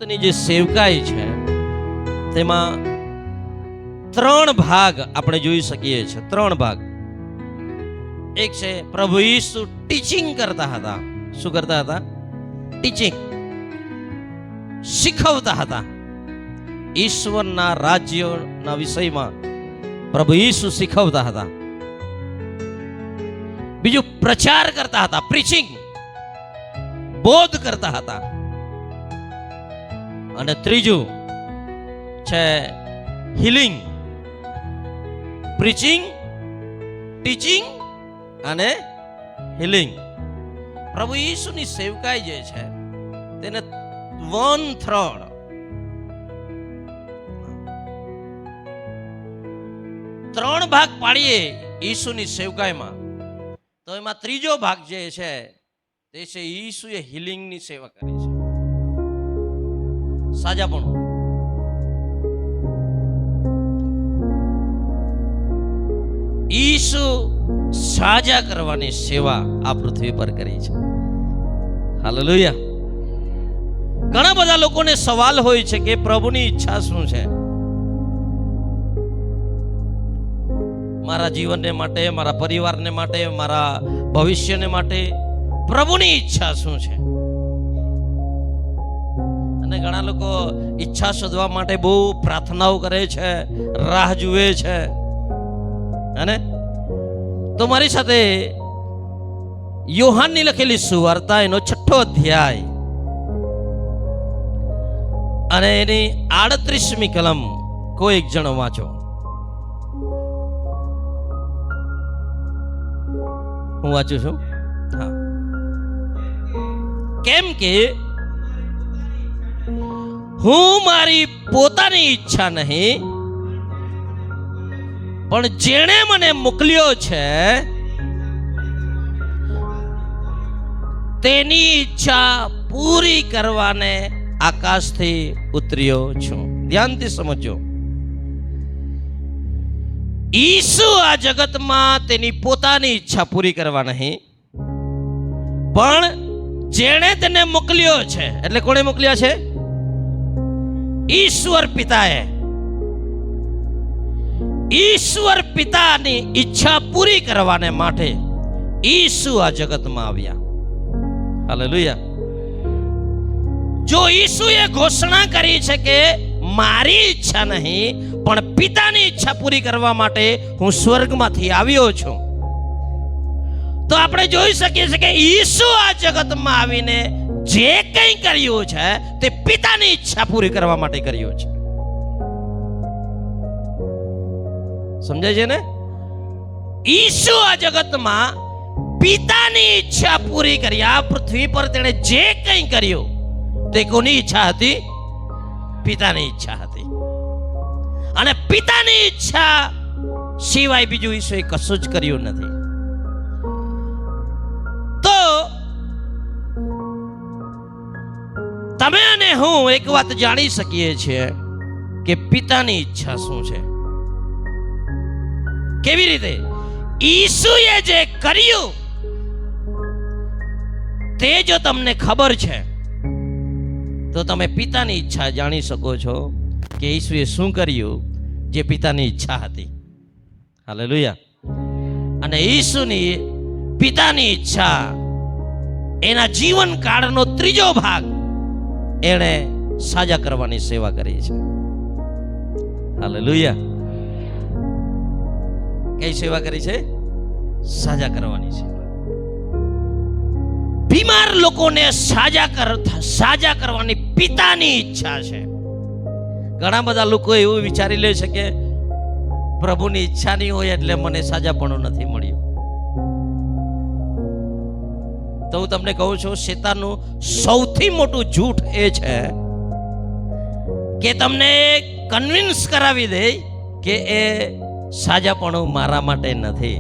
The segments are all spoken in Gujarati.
ની જે સેવકાઈ છે તેમાં ત્રણ ભાગ આપણે જોઈ શકીએ છીએ. ત્રણ ભાગ. એક છે પ્રભુ ઈસુ ટીચિંગ કરતા હતા. શું કરતા હતા? ટીચિંગ, શીખવતા હતા. ઈશ્વરના રાજ્યના વિષયમાં પ્રભુ ઈસુ શીખવતા હતા. બીજું પ્રચાર કરતા હતા, પ્રીચિંગ, બોધ કરતા હતા. અને ત્રીજું છે હીલિંગ, પ્રીચિંગ, ટીચિંગ અને હીલિંગ. પ્રભુ ઈસુની સેવકાઈ જે છે તેને 1/3 ત્રણ ભાગ પાડીએ ઈસુની સેવકાઈમાં, તો એમાં ત્રીજો ભાગ જે છે તે છે ઈસુએ હીલિંગની સેવા કરી છે. સાજાપણું. ઈસુ સાજા કરવાની સેવા આ પૃથ્વી પર કરી છે. હાલેલુયા. ઘણા બધા લોકોને સવાલ હોય છે કે પ્રભુની ઈચ્છા શું છે મારા જીવનને માટે, મારા પરિવારને માટે, મારા ભવિષ્યને માટે. પ્રભુની ઈચ્છા શું છે? અને ઘણા લોકો ઈચ્છા શોધવા માટે બહુ પ્રાર્થનાઓ કરે છે, રાહ જુએ છે. અને તો મારી સાથે યોહાનની લખેલી સુવાર્તા એનો 6 અધ્યાય અને એની 38મી કલમ કોઈ એક જણો વાંચો. હું વાંચું છું. હા. કેમ કે હું મારી પોતાની ઈચ્છા નહીં, પણ જેણે મને મોકલ્યો છે તેની ઈચ્છા પૂરી કરવાને આકાશથી ઉતર્યો છું. ધ્યાનથી સમજો. ઈસુ આ જગતમાં તેની પોતાની ઈચ્છા પૂરી કરવા નહીં, પણ જેણે તેને મોકલ્યો છે, એટલે કોણે મોકલ્યા છે? ઈશ્વર પિતાએ. ઈશ્વર પિતાની ઈચ્છા પૂરી કરવાને માટે ઈસુ આ જગતમાં આવ્યા. હાલેલુયા. જો ઈસુએ ઘોષણા કરી છે કે મારી ઈચ્છા નહીં પણ પિતાની ઈચ્છા પૂરી કરવા માટે હું સ્વર્ગમાંથી આવ્યો છું, તો આપણે જોઈ શકીએ છીએ કે ઈસુ આ જગતમાં આવીને જે કંઈ કર્યું છે તે પિતાની ઈચ્છા પૂરી કરવા માટે કર્યું છે. સમજાય છે ને? ઈસુ આ જગતમાં પિતાની ઈચ્છા પૂરી કરી. આ પૃથ્વી પર તેણે જે કંઈ કર્યું તે કોની ઈચ્છા હતી? પિતાની ઈચ્છા હતી. અને પિતાની ઈચ્છા સિવાય બીજું ઈસુએ કશું જ કર્યું નથી. તો તમે અને હું એક વાત જાણી શકીએ છીએ કે પિતાની ઈચ્છા શું છે. કેવી રીતે? ઈસુએ જે કર્યું તે જો તમને ખબર છે તો તમે પિતાની ઈચ્છા જાણી શકો છો કે ઈસુએ શું કર્યું જે પિતાની ઈચ્છા હતી. હાલેલુયા. અને ઈસુની પિતાની ઈચ્છા એના જીવન કાળનો ત્રીજો ભાગ એણે સાજા કરવાની સેવા કરી છે. હાલેલુયા. કઈ સેવા કરી છે? સાજા કરવાની સેવા. બીમાર લોકોને સાજા કરવાની પિતાની ઈચ્છા છે. ઘણા બધા લોકો એવું વિચારી લે છે કે પ્રભુની ઈચ્છા નહીં હોય એટલે મને સાજાપણું નથી મળ્યું. તો હું તમને કહું છું, શેતાનનું સૌથી મોટું જૂઠ એ છે કે તમને કન્વિન્સ કરાવી દે કે એ સાજાપણું મારા માટે નથી.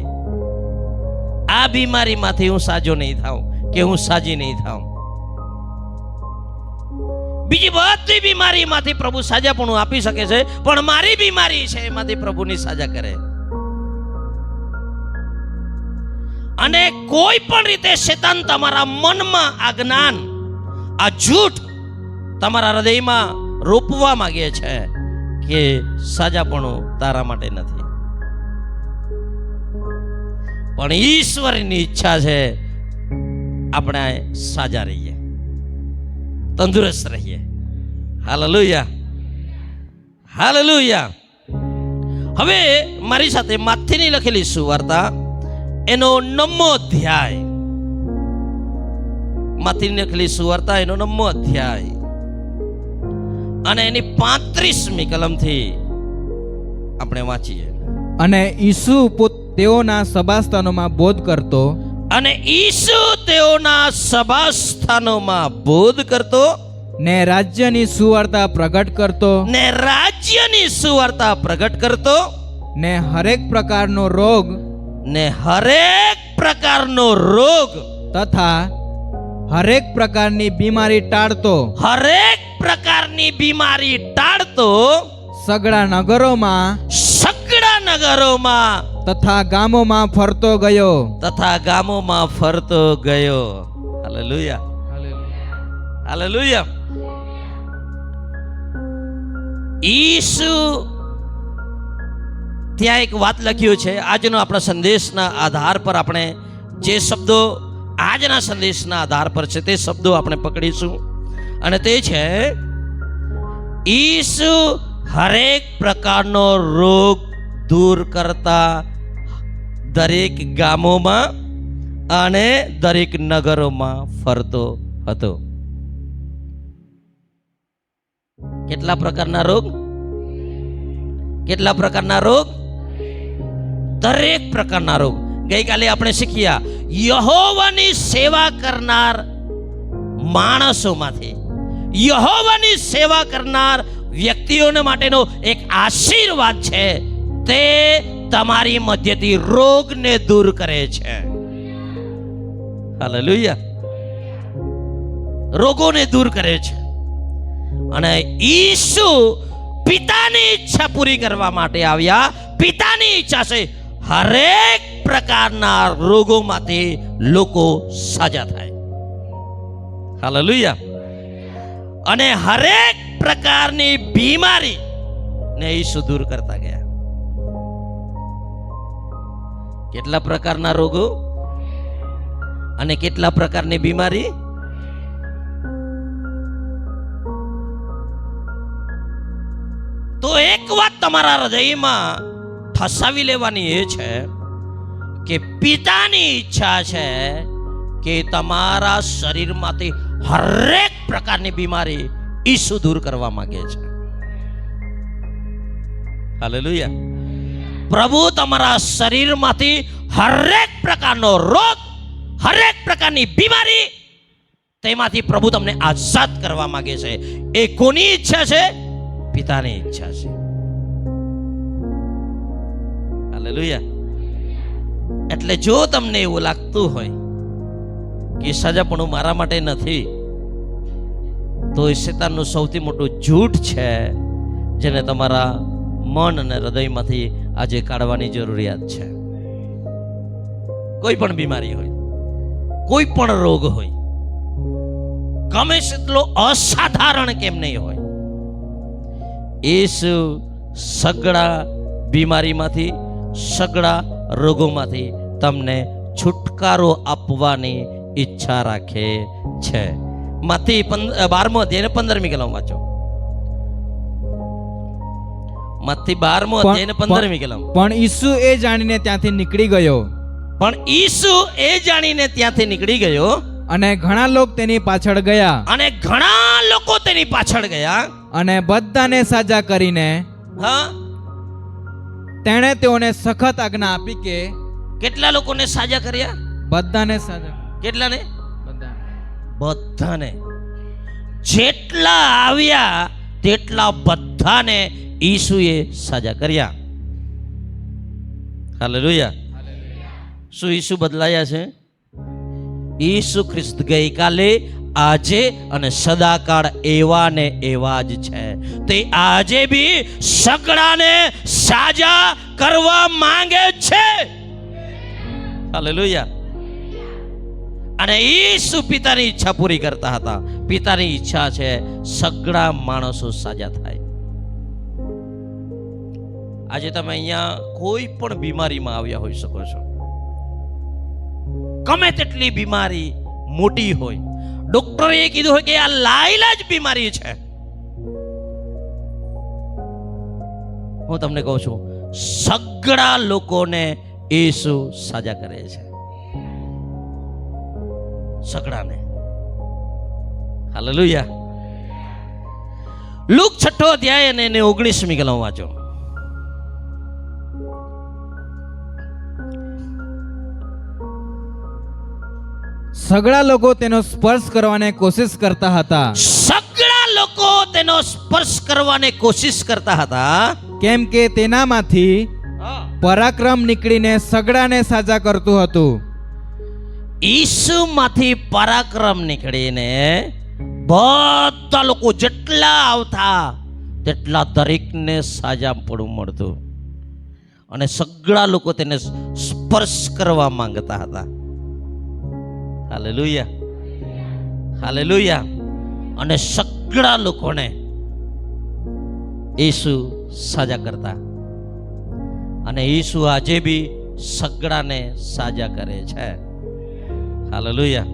આ બીમારીમાંથી હું સાજો નહીં થાઉં કે હું સાજી નહીં થાઉં. બીજી બધી બીમારીમાંથી પ્રભુ સાજાપણું આપી શકે છે, પણ મારી બીમારી છે એમાંથી પ્રભુની સાજા કરે. અને કોઈ પણ રીતે શેતાન તમારા મનમાં આ જ્ઞાન, આ જૂઠ તમારા હૃદયમાં રોપવા માંગે છે કે સાજાપણું તારા માટે નથી, પણ ઈશ્વરની ઈચ્છા છે આપણે સાજા રહીએ, તંદુરસ્ત રહીએ. Hallelujah, hallelujah. હવે મારી સાથે માથેની લખેલી સુવાર્તા એનો 9મો અધ્યાય, માથેની લખેલી સુવાર્તા એનો 9મો અધ્યાય અને એની 35મી કલમથી આપણે વાંચીએ. અને ઈસુ તેઓના સભાસ્થાનોમાં બોધ કરતો, અને ઈસુ તેઓના સભાસ્થાનોમાં બોધ કરતો, ને રાજ્યની સુવાર્તા પ્રગટ કરતો, ને રાજ્યની સુવાર્તા પ્રગટ કરતો, ને હરેક પ્રકારનો રોગ, ને હરેક પ્રકારનો રોગ તથા હરેક પ્રકારની બીમારી ટાળતો, હરેક પ્રકારની બીમારી ટાળતો સગળા નગરોમાં તથા ગામોમાં ફરતો ગયો, હાલેલુયા, હાલેલુયા. ઈસુ ત્યાં એક વાત લખ્યું છે. આજનો આપણા સંદેશના આધાર પર આપણે જે શબ્દો આજના સંદેશના આધાર પર છે તે શબ્દો આપણે પકડીશું, અને તે છે ઈસુ હરેક પ્રકારનો રોગ દૂર કરતા દરેક ગામોમાં અને દરેક નગરોમાં ફરતો હતો. કેટલા પ્રકારના રોગ? કેટલા પ્રકારના રોગ? દરેક પ્રકારના રોગ. ગઈકાલે આપણે શીખ્યા યહોવાની સેવા કરનાર માણસોમાંથી, યહોવાની સેવા કરનાર વ્યક્તિઓને માટેનો એક આશીર્વાદ છે, તે તમારી મધ્યથી રોગને દૂર કરે છે. હાલેલુયા. રોગોને દૂર કરે છે. અને ઈસુ પિતાની ઈચ્છા પૂરી કરવા માટે આવ્યા. પિતાની ઈચ્છા છે હરેક પ્રકારના રોગોમાંથી લોકો સાજા થાય. હાલેલુયા. અને હરેક પ્રકારની બીમારી ને ઈસુ દૂર કરતા ગયા. કેટલા પ્રકારના રોગો અને કેટલા પ્રકારની બીમારી? તો એક વાત તમારા હૃદયમાં ઠસાવી લેવાની એ છે કે પિતાની ઈચ્છા છે કે તમારા શરીરમાંથી હરેક પ્રકારની બીમારી ઈસુ દૂર કરવા માંગે છે. હાલેલુયા. પ્રભુ તમારા શરીરમાંથી હરેક પ્રકારનો રોગ, હરેક પ્રકારની બીમારી, તેમાંથી પ્રભુ તમને આઝાદ કરવા માંગે છે. એ કોની ઈચ્છા છે? પિતાની ઈચ્છા છે. હાલેલુયા. એટલે જો તમને એવું લાગતું હોય કે સજાપણું મારા માટે નથી, તો એ શેતાનનું સૌથી મોટું જૂઠ છે, જેને તમારા મન અને હૃદયમાંથી આજે કાઢવાની જરૂરિયાત છે. કોઈ પણ બીમારી હોય, કોઈ પણ રોગ હોય, ગમે તેટલો અસાધારણ કેમ નહીં હોય, ઈસુ સગળા બીમારીમાંથી, સગળા રોગોમાંથી તમને છુટકારો આપવાની ઈચ્છા રાખે છે. મત્તી 12મો અધ્યાય 15મી કલમ વાંચો. મત્તી 12મો અધ્યાય 15મી કલમ. પણ ઈસુ એ જાણીને ત્યાંથી નીકળી ગયો, પણ ઈસુ એ જાણીને ત્યાંથી નીકળી ગયો, અને ઘણા લોકો તેની પાછળ ગયા, અને ઘણા લોકો તેની પાછળ ગયા, અને બધાને સાજા કરીને હા તેણે તેઓને સખત આજ્ઞા આપી કે કેટલા લોકોને સાજા કર્યા? બધાને સાજા. કેટલાને? બધાને. બધાને. જેટલા આવ્યા તેટલા બધાને ઈસુએ સાજા કર્યા. હાલેલુયા. શું ઈસુ બદલાયા છે? ઈસુ ખ્રિસ્ત ગઈકાલે, આજે અને સદાકાળ એવા ને એવા જ છે. તે આજે બી સગળાને સાજા કરવા માંગે છે. હાલેલુયા. અને ઈસુ પિતાની ઈચ્છા પૂરી કરતા હતા. પિતાની ઈચ્છા છે સગળા માણસો સાજા થાય. આજે તમે અહીંયા કોઈ પણ બીમારીમાં આવ્યા હોઈ શકો છો. ગમે તેટલી બીમારી મોટી હોય, ડોક્ટરે કીધું હોય કે આ લાઈલાજ બીમારી છે, હું તમને કહું છું સગળા લોકોને ઈસુ સાજા કરે છે. સગળાને. હાલેલુયા. લુક 6 અધ્યાય અને એને 19મી કલમ વાંચો. સગળા લોકો તેનો સ્પર્શ કરવાને કોશિશ કરતા હતા. સગળા લોકો તેનો સ્પર્શ કરવાને કોશિશ કરતા હતા, કેમ કે તેનામાંથી પરાક્રમ નીકળીને સગળાને સાજા કરતું હતું. ઈસુમાંથી પરાક્રમ નીકળીને બધા લોકો જેટલા આવતા તેટલા દરેકને સાજા પડવું મળતું. અને સગળા લોકો તેને સ્પર્શ કરવા માંગતા હતા. Hallelujah, hallelujah. અને સગળા લોકોને ઈસુ સાજા કરતા. અને ઈસુ આજે બી સગળાને સાજા કરે છે. હાલેલુયા.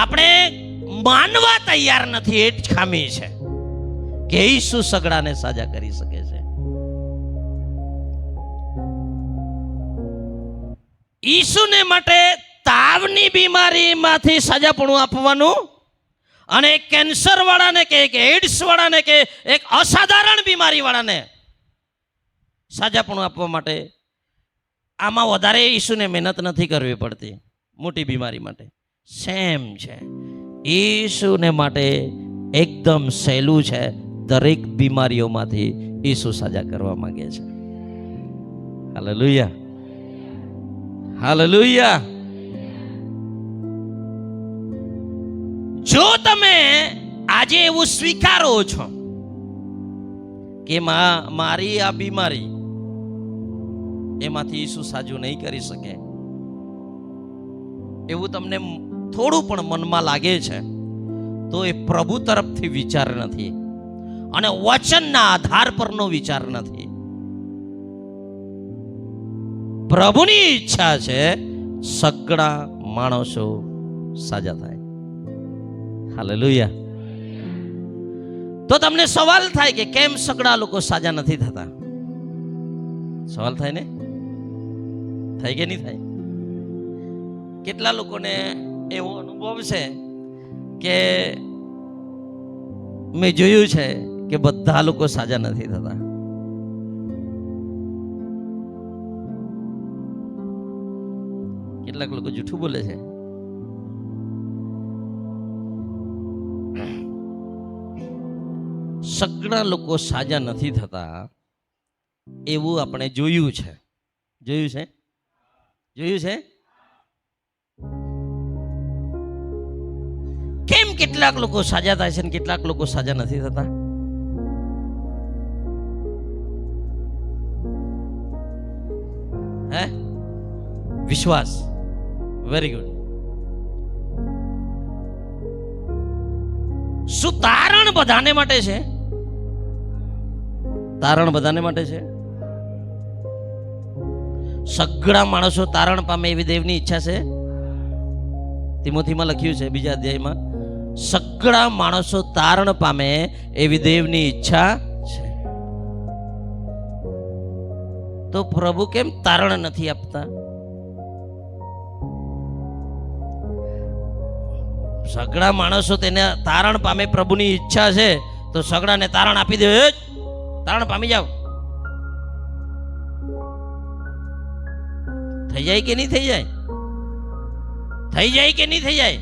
આપણે માનવા તૈયાર નથી, એ જ ખામી છે કે ઈસુ સગળાને સાજા કરી શકે છે. ઈસુને માટે તાવની બીમારીમાંથી સાજાપણું આપવાનું અને કેન્સર વાળાને કે એડ્સ વાળાને કે એક અસાધારણ બીમારી વાળાને સાજાપણું આપવા માટે આમાં વધારે ઈસુને મહેનત નથી કરવી પડતી. મોટી બીમારી માટે સેમ છે. ઈસુને માટે એકદમ સહેલું છે. દરેક બીમારીઓમાંથી ઈસુ સાજા કરવા માંગે છે. Hallelujah, hallelujah. જો તમે આજે એવું સ્વીકારો છો કે મારી આ બીમારી એમાંથી ઈસુ સાજું નહીં કરી શકે, એવું તમને થોડું પણ મનમાં લાગે છે, તો એ પ્રભુ તરફથી વિચાર નથી અને વચનના આધાર પરનો વિચાર નથી. પ્રભુની ઈચ્છા છે સગળા માણસો સાજા થાય. હાલેલુયા. તો તમને સવાલ થાય કે કેમ સગળા લોકો સાજા નથી થતા? સવાલ થાય ને? થાય કે નહીં થાય? કેટલા લોકોને એવો અનુભવ છે કે મેં જોયું છે કે બધા લોકો સાજા નથી થતા? કેટલાક લોકો જૂઠું બોલે છે. સગળા લોકો સાજા નથી થતા એવું આપણે જોયું છે. જોયું છે? જોયું છે? કેમ કેટલાક લોકો સાજા થાય છે અને કેટલાક લોકો સાજા નથી થતા? હે? વિશ્વાસ. Very good. શું તારણ બધાને માટે છે? તારણ બધાને માટે છે. સગળા માણસો તારણ પામે એવી દેવની ઈચ્છા છે. તિમોથીમાં લખ્યું છે 2 અધ્યાયમાં, સગળા માણસો તારણ પામે એવી દેવની ઈચ્છા છે. તો પ્રભુ કેમ તારણ નથી આપતા? સગળા માણસો તેને તારણ પામે પ્રભુની ઈચ્છા છે, તો સગળાને તારણ આપી દે. તારણ પામી જાવ. થઈ જાય કે નહીં થઈ જાય? થઈ જાય કે નહીં થઈ જાય?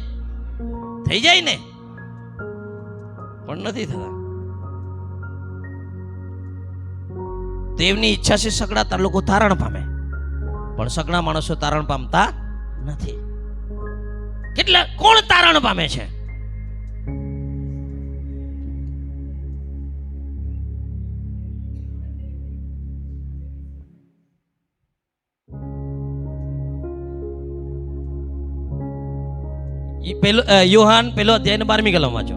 થઈ જાય ને, પણ નથી થતા. દેવની ઈચ્છા છે સગળા લોકો તારણ પામે, પણ સગળા માણસો તારણ પામતા નથી. કેટલા કોણ તારણ પામે છે? પેલો યોહાન પેલો અધ્યાય 12મી કલમ વાંચો.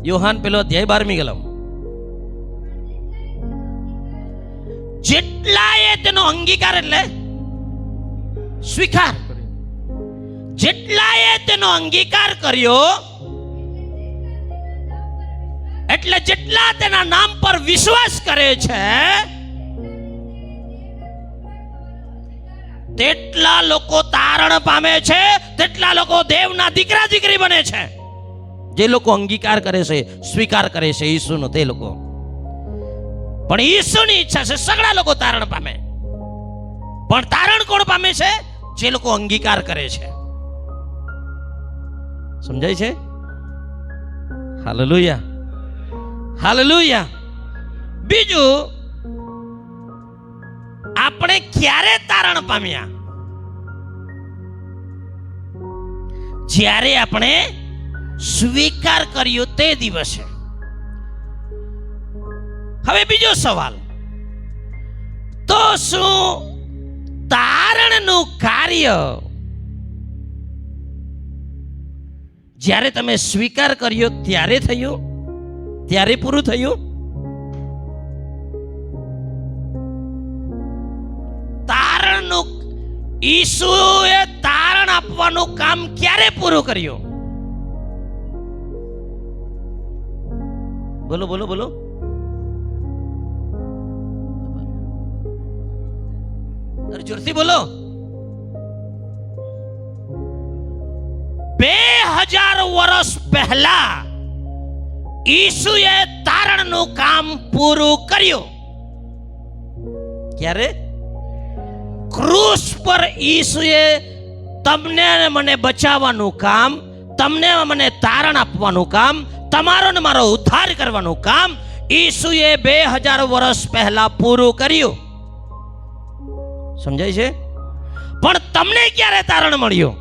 યોહાન પેલો અધ્યાય 12મી કલમ. જેટલાએ તેનો અંગીકાર એટલે સ્વીકાર, જેટલાએ તેનો અંગીકાર કર્યો એટલે જેટલા તેના નામ પર વિશ્વાસ કરે છે તેટલા લોકો તારણ પામે છે, તેટલા લોકો દેવના દીકરા દીકરી બને છે. જે લોકો અંગીકાર કરે છે, સ્વીકાર કરે છે ઈસુનો, તે લોકો. પણ ઈસુની ઈચ્છા છે સગળા લોકો તારણ પામે. પણ તારણ કોણ પામે છે? જે લોકો અંગીકાર કરે છે. સમજાય છે? Hallelujah, hallelujah. બીજું, આપણે ક્યારે તારણ પામ્યા? જ્યારે આપણે સ્વીકાર કર્યો તે દિવસે. હવે બીજો સવાલ, તો શું તારણનું કાર્ય જ્યારે તમે સ્વીકાર કર્યો ત્યારે થયું, ત્યારે પૂરું થયું? તારણનું, ઈસુએ તારણ આપવાનું કામ ક્યારે પૂરું કર્યું? બોલો બોલો બોલો. જોરથી બોલો. 2000 વર્ષ પહેલા ઈસુએ તારણનું કામ પૂરું કર્યું. ક્યારે? ક્રૂસ પર ઈસુએ તમને અને મને બચાવવાનું કામ, તમને મને તારણ આપવાનું કામ, તમારો ને મારો ઉદ્ધાર કરવાનું કામ ઈસુએ 2000 વર્ષ પહેલા પૂરું કર્યું. સમજાય છે? પણ તમને ક્યારે તારણ મળ્યું?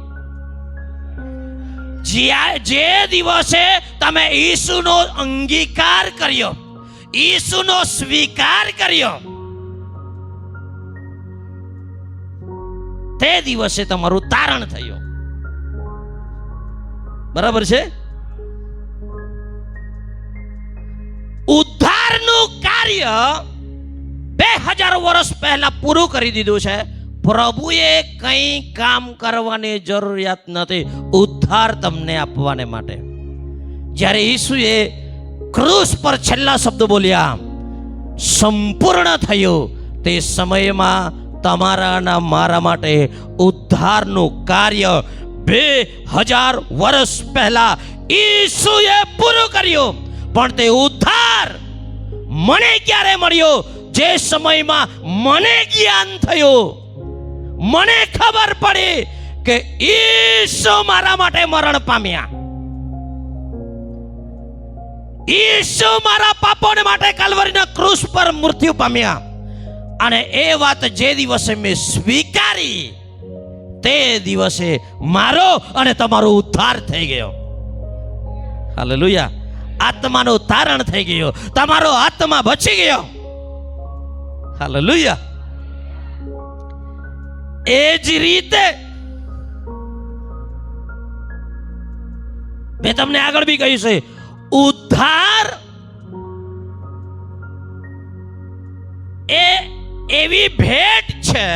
જે દિવસે તમે ઈસુનો અંગીકાર કર્યો, ઈસુનો સ્વીકાર કર્યો, તે દિવસે તમારું તારણ થયું. બરાબર છે? ઉદ્ધારનું કાર્ય 2000 વર્ષ પહેલા પૂરું કરી દીધું છે. પ્રભુએ કંઈ કામ કરવાની જરૂરિયાત નથી ઉદ્ધાર તમને આપવાને માટે. જ્યારે ઈસુએ ક્રૂસ પર છેલ્લા શબ્દ બોલ્યા, સંપૂર્ણ થયું, તે સમયમાં તમારા અને મારા માટે ઉદ્ધારનું કાર્ય 2000 વર્ષ પહેલા ઈસુએ પૂરું કર્યું. પણ તે ઉદ્ધાર મને ક્યારે મળ્યો? જે સમયમાં મને જ્ઞાન થયું, મને ખબર પડી કે ઈસુ મારા માટે મરણ પામ્યા, ઈસુ મારા પાપોને માટે કલ્વરીના ક્રૂસ પર મૃત્યુ પામ્યા. અને એ વાત જે દિવસે મેં સ્વીકારી તે દિવસે મારો અને તમારો ઉદ્ધાર થઈ ગયો. હાલેલુયા. આત્માનું તારણ થઈ ગયો, તમારો આત્મા બચી ગયો. હાલેલુયા. એ જ રીતે મેં તમને આગળ બી કહ્યું છે, ઉદ્ધાર એ એવી ભેટ છે,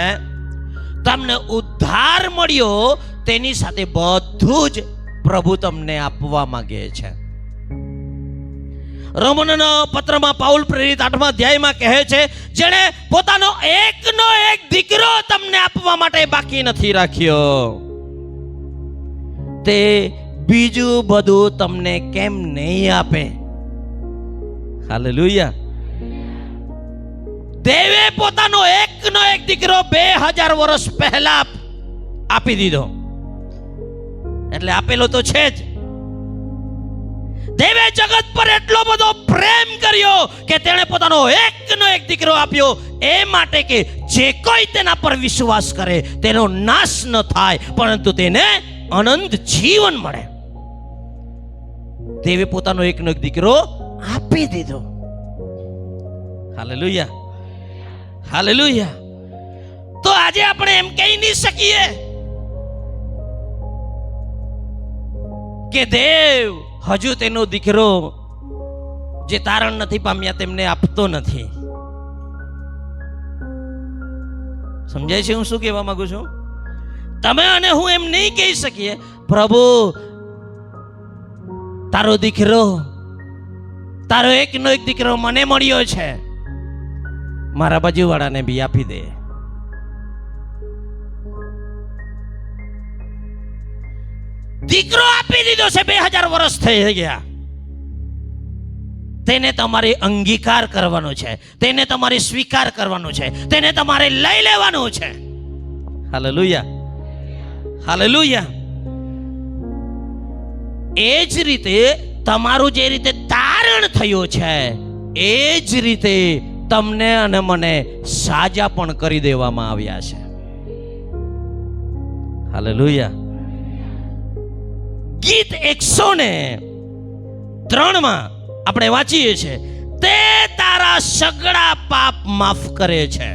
તમને ઉદ્ધાર મળ્યો તેની સાથે બધું જ પ્રભુ તમને આપવા માંગે છે. રોમનના પત્રમાં પાઉલ પ્રેરિત 8મા અધ્યાયમાં કહે છે, જેણે પોતાનો એકનો એક દીકરો તમને આપવા માટે બાકી નથી રાખ્યો, તે બીજું બધું તમને કેમ નહીં આપે? હાલેલુયા. દેવે પોતાનો એકનો એક દીકરો 2000 વર્ષ પહેલા આપી દીધો, એટલે આપેલો તો છે જ. દેવે જગત પર એટલો બધો પ્રેમ કર્યો કે તેણે પોતાનો એકનો એક દીકરો આપ્યો, એ માટે કે જે કોઈ તેના પર વિશ્વાસ કરે તેનો નાશ ન થાય, પરંતુ તેને અનંત જીવન મળે. દેવે પોતાનો એકનો એક દીકરો આપી દીધો. Hallelujah, hallelujah. તો આજે આપણે એમ કહી નહીં શકીએ કે દેવ હજુ તેનો દીકરો જે તારણ નથી પામ્યા તેમને આપતો નથી. સમજાય છે હું શું કહેવા માંગુ છું? તમે અને હું એમ નહીં કહી શકીએ પ્રભુ તારો દીકરો, તારો એકનો એક દીકરો મને મળ્યો છે, મારા બાજુવાળાને બી આપી દે. દીકરો આપી દીધો છે, 2000 વર્ષ થઈ ગયા. તેને તમારે અંગીકાર કરવાનો છે, તેને તમારે સ્વીકાર કરવાનો છે, તેને તમારે લઈ લેવાનું છે. Hallelujah, hallelujah. એ જ રીતે તમારું જે રીતે તારણ થયું છે એ જ રીતે તમને અને મને સાજા પણ કરી દેવામાં આવ્યા છે. હાલેલુયા. ગીત 103 માં આપણે વાંચીએ છીએ, તે તારા સગળા પાપ માફ કરે છે.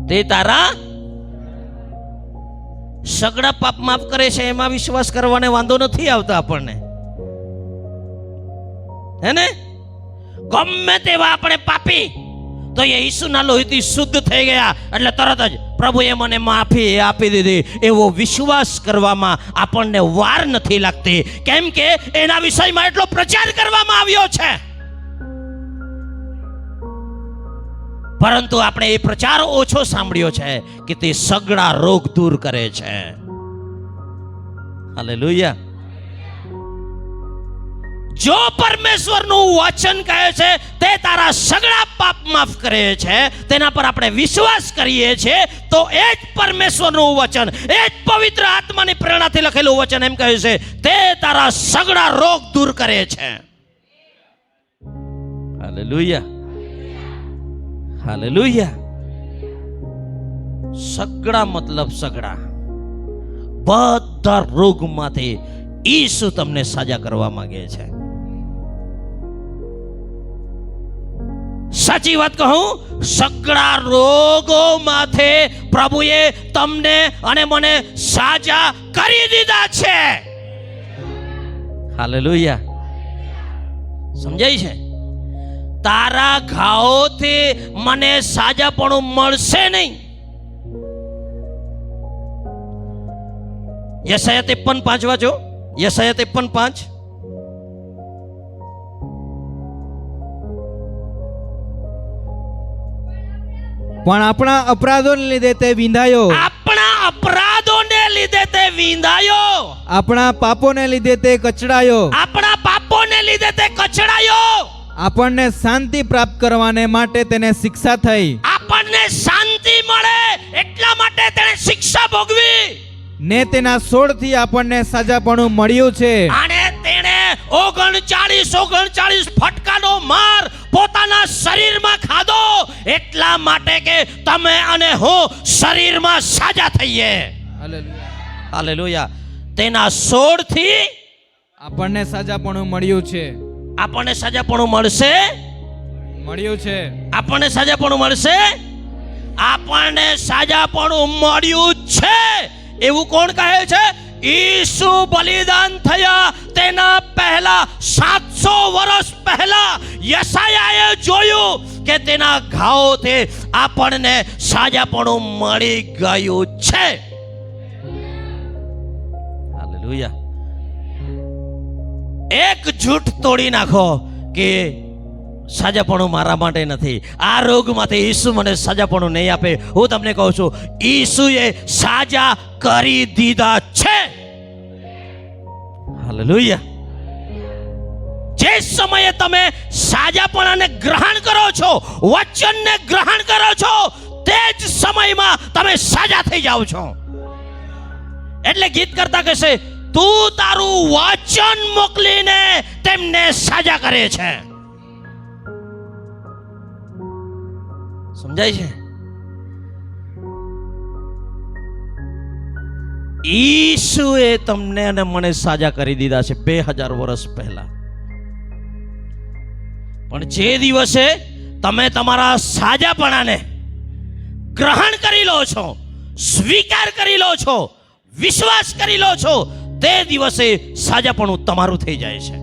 તે તારા સગળા પાપ માફ કરે છે, એમાં વિશ્વાસ કરવાને વાંધો નથી આવતો આપણને, હે ને? ગમે તેવા આપણે પાપી તો એ ઈસુના લોહીથી શુદ્ધ થઈ ગયા એટલે તરત જ પ્રભુએ મને માફી આપી દીધી એવો વિશ્વાસ કરવામાં આપણને વાર નથી લાગતી, કેમ કે એના વિષયમાં એટલો પ્રચાર કરવામાં આવ્યો છે. પરંતુ આપણે એ પ્રચાર ઓછો સાંભળ્યો છે કે તે સગળા રોગ દૂર કરે છે. હાલેલુયા. જો પરમેશ્વરનું વચન કહે છે તે તારા સગળા પાપ માફ કરે છે, તેના પર આપણે વિશ્વાસ કરીએ છીએ, તો એ જ પરમેશ્વરનું વચન, એ જ પવિત્ર આત્માની પ્રેરણાથી લખેલું વચન એમ કહે છે તે તારા સગળા રોગ દૂર કરે છે. Hallelujah, hallelujah. સગળા મતલબ સગળા, બધા રોગમાંથી ઈસુ તમને સાજા કરવા માંગે છે. સાચી વાત કહું, સગળા રોગો માથે પ્રભુએ તમને અને મને સાજા કરી દીધા છે. હાલેલુયા. સમજાય છે? તારા ઘાવોથી મને સાજાપણું મળશે નહીં. યશાયા 53:5 વાંચો. યશાયા 53:5. પણ આપણા અપરાધોને લીધે તે વિંધાયો, આપણા અપરાધોને લીધે તે વિંધાયો, આપણા પાપોને લીધે તે કચડાયો, આપણા પાપોને લીધે તે કચડાયો. આપણને શાંતિ પ્રાપ્ત કરવાને માટે તેને શિક્ષા થઈ, આપણને શાંતિ મળે એટલા માટે તેણે શિક્ષા ભોગવી, ને તેના સોળથી આપણને સાજાપણું મળ્યું છે. અને તેણે 39 ફટકાનો માર પોતાના શરીરમાં ખાધો એટલા માટે કે તમે અને હું શરીરમાં સાજા થઈએ. હાલેલુયા. તેના સોળથી આપણને સાજાપણું મળ્યું છે. આપણને સાજાપણું મળશે, મળ્યું છે. આપણને સાજાપણું મળશે, આપણને સાજાપણું મળ્યું છે. એવું કોણ કહે છે? ઈસુ બલિદાન થયા તેના પહેલા 700 વર્ષ પહેલા યશાયાએ જોયું કે તેના ઘાવોથી આપણને સાજાપણું મળી ગયું છે. હાલેલુયા. એક જૂઠ તોડી નાખો કે સાજાપણું મારા માટે નથી, આ રોગમાંથી ઈસુ મને સાજાપણું નહીં આપે. હું તમને કહું છું, ઈસુએ સાજા કરી દીધા છે. હાલેલુયા. જે સમયે તમે સાજાપણાને ગ્રહણ કરો છો, વચનને ગ્રહણ કરો છો, તે જ સમયમાં તમે સાજા થઈ જાઓ છો. એટલે ગીત કરતા કહેશે, તું તારું વચન મોકલીને તેમને સાજા કરે છે. સમજાય છે? ઈસુએ તમને અને મને સાજા કરી દીધા છે 2000 વર્ષ પહેલા. પણ જે દિવસે તમે તમારા સાજાપણાને ગ્રહણ કરી લો છો, સ્વીકાર કરી લો છો, વિશ્વાસ કરી લો છો, તે દિવસે સાજાપણું તમારું થઈ જાય છે.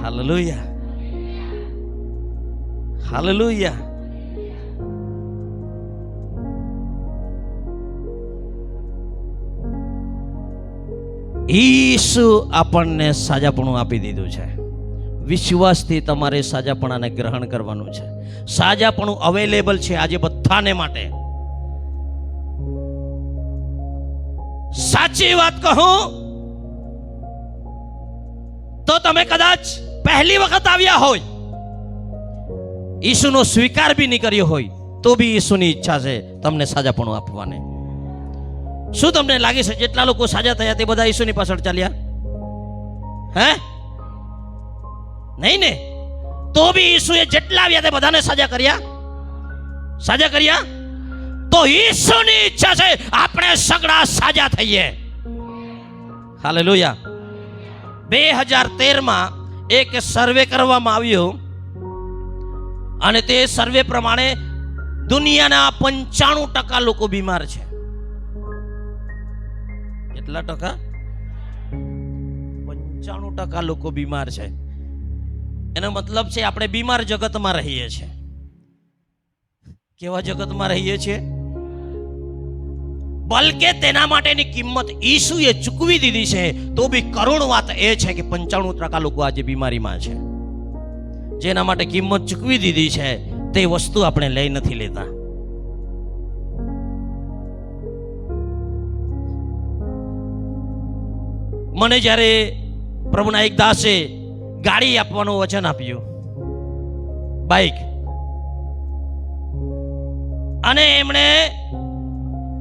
Hallelujah, hallelujah. ઈસુ આપણને સાજાપણું આપી દીધું છે. વિશ્વાસથી તમારે સાજાપણાને ગ્રહણ કરવાનું છે. સાજાપણું અવેલેબલ છે આજે બધાને માટે. સાચી વાત કહું તો તમે કદાચ પહેલી વખત આવ્યા હોય, ઈસુનો સ્વીકાર બી નહીં કર્યો હોય, તો બી ઈસુની ઈચ્છા છે તમને સાજાપણું આપવાની. શું તમને લાગે છે જેટલા લોકો સાજા થયા તે બધા ઈસુની પાછળ ચાલ્યા? હે? નહીં ને? તો બી ઈસુએ જેટલા આવ્યા તે બધાને સાજા કર્યા? સાજા કર્યા? તો ઈસુની ઈચ્છા છે આપણે સગડા સાજા થઈએ. હાલેલુયા. 2013 એક સર્વે કરવામાં આવ્યો અને તે સર્વે પ્રમાણે દુનિયાના 95% લોકો બીમાર છે. કેટલા ટકા? 95% લોકો બીમાર છે. એનો મતલબ છે આપણે બીમાર જગતમાં રહીએ છીએ. કેવા જગતમાં રહીએ છીએ? બલકે તેના માટેની કિંમત ઈસુએ ચૂકવી દીધી છે. તો બી કરુણ વાત એ છે કે 95% લોકો આજે બીમારીમાં છે. જેના માટે કિંમત ચૂકવી દીધી છે તે વસ્તુ આપણે લઈ નથી લેતા. મને જ્યારે પ્રભુના એક દાસે ગાડી આપવાનું વચન આપ્યું, બાઈક, અને એમણે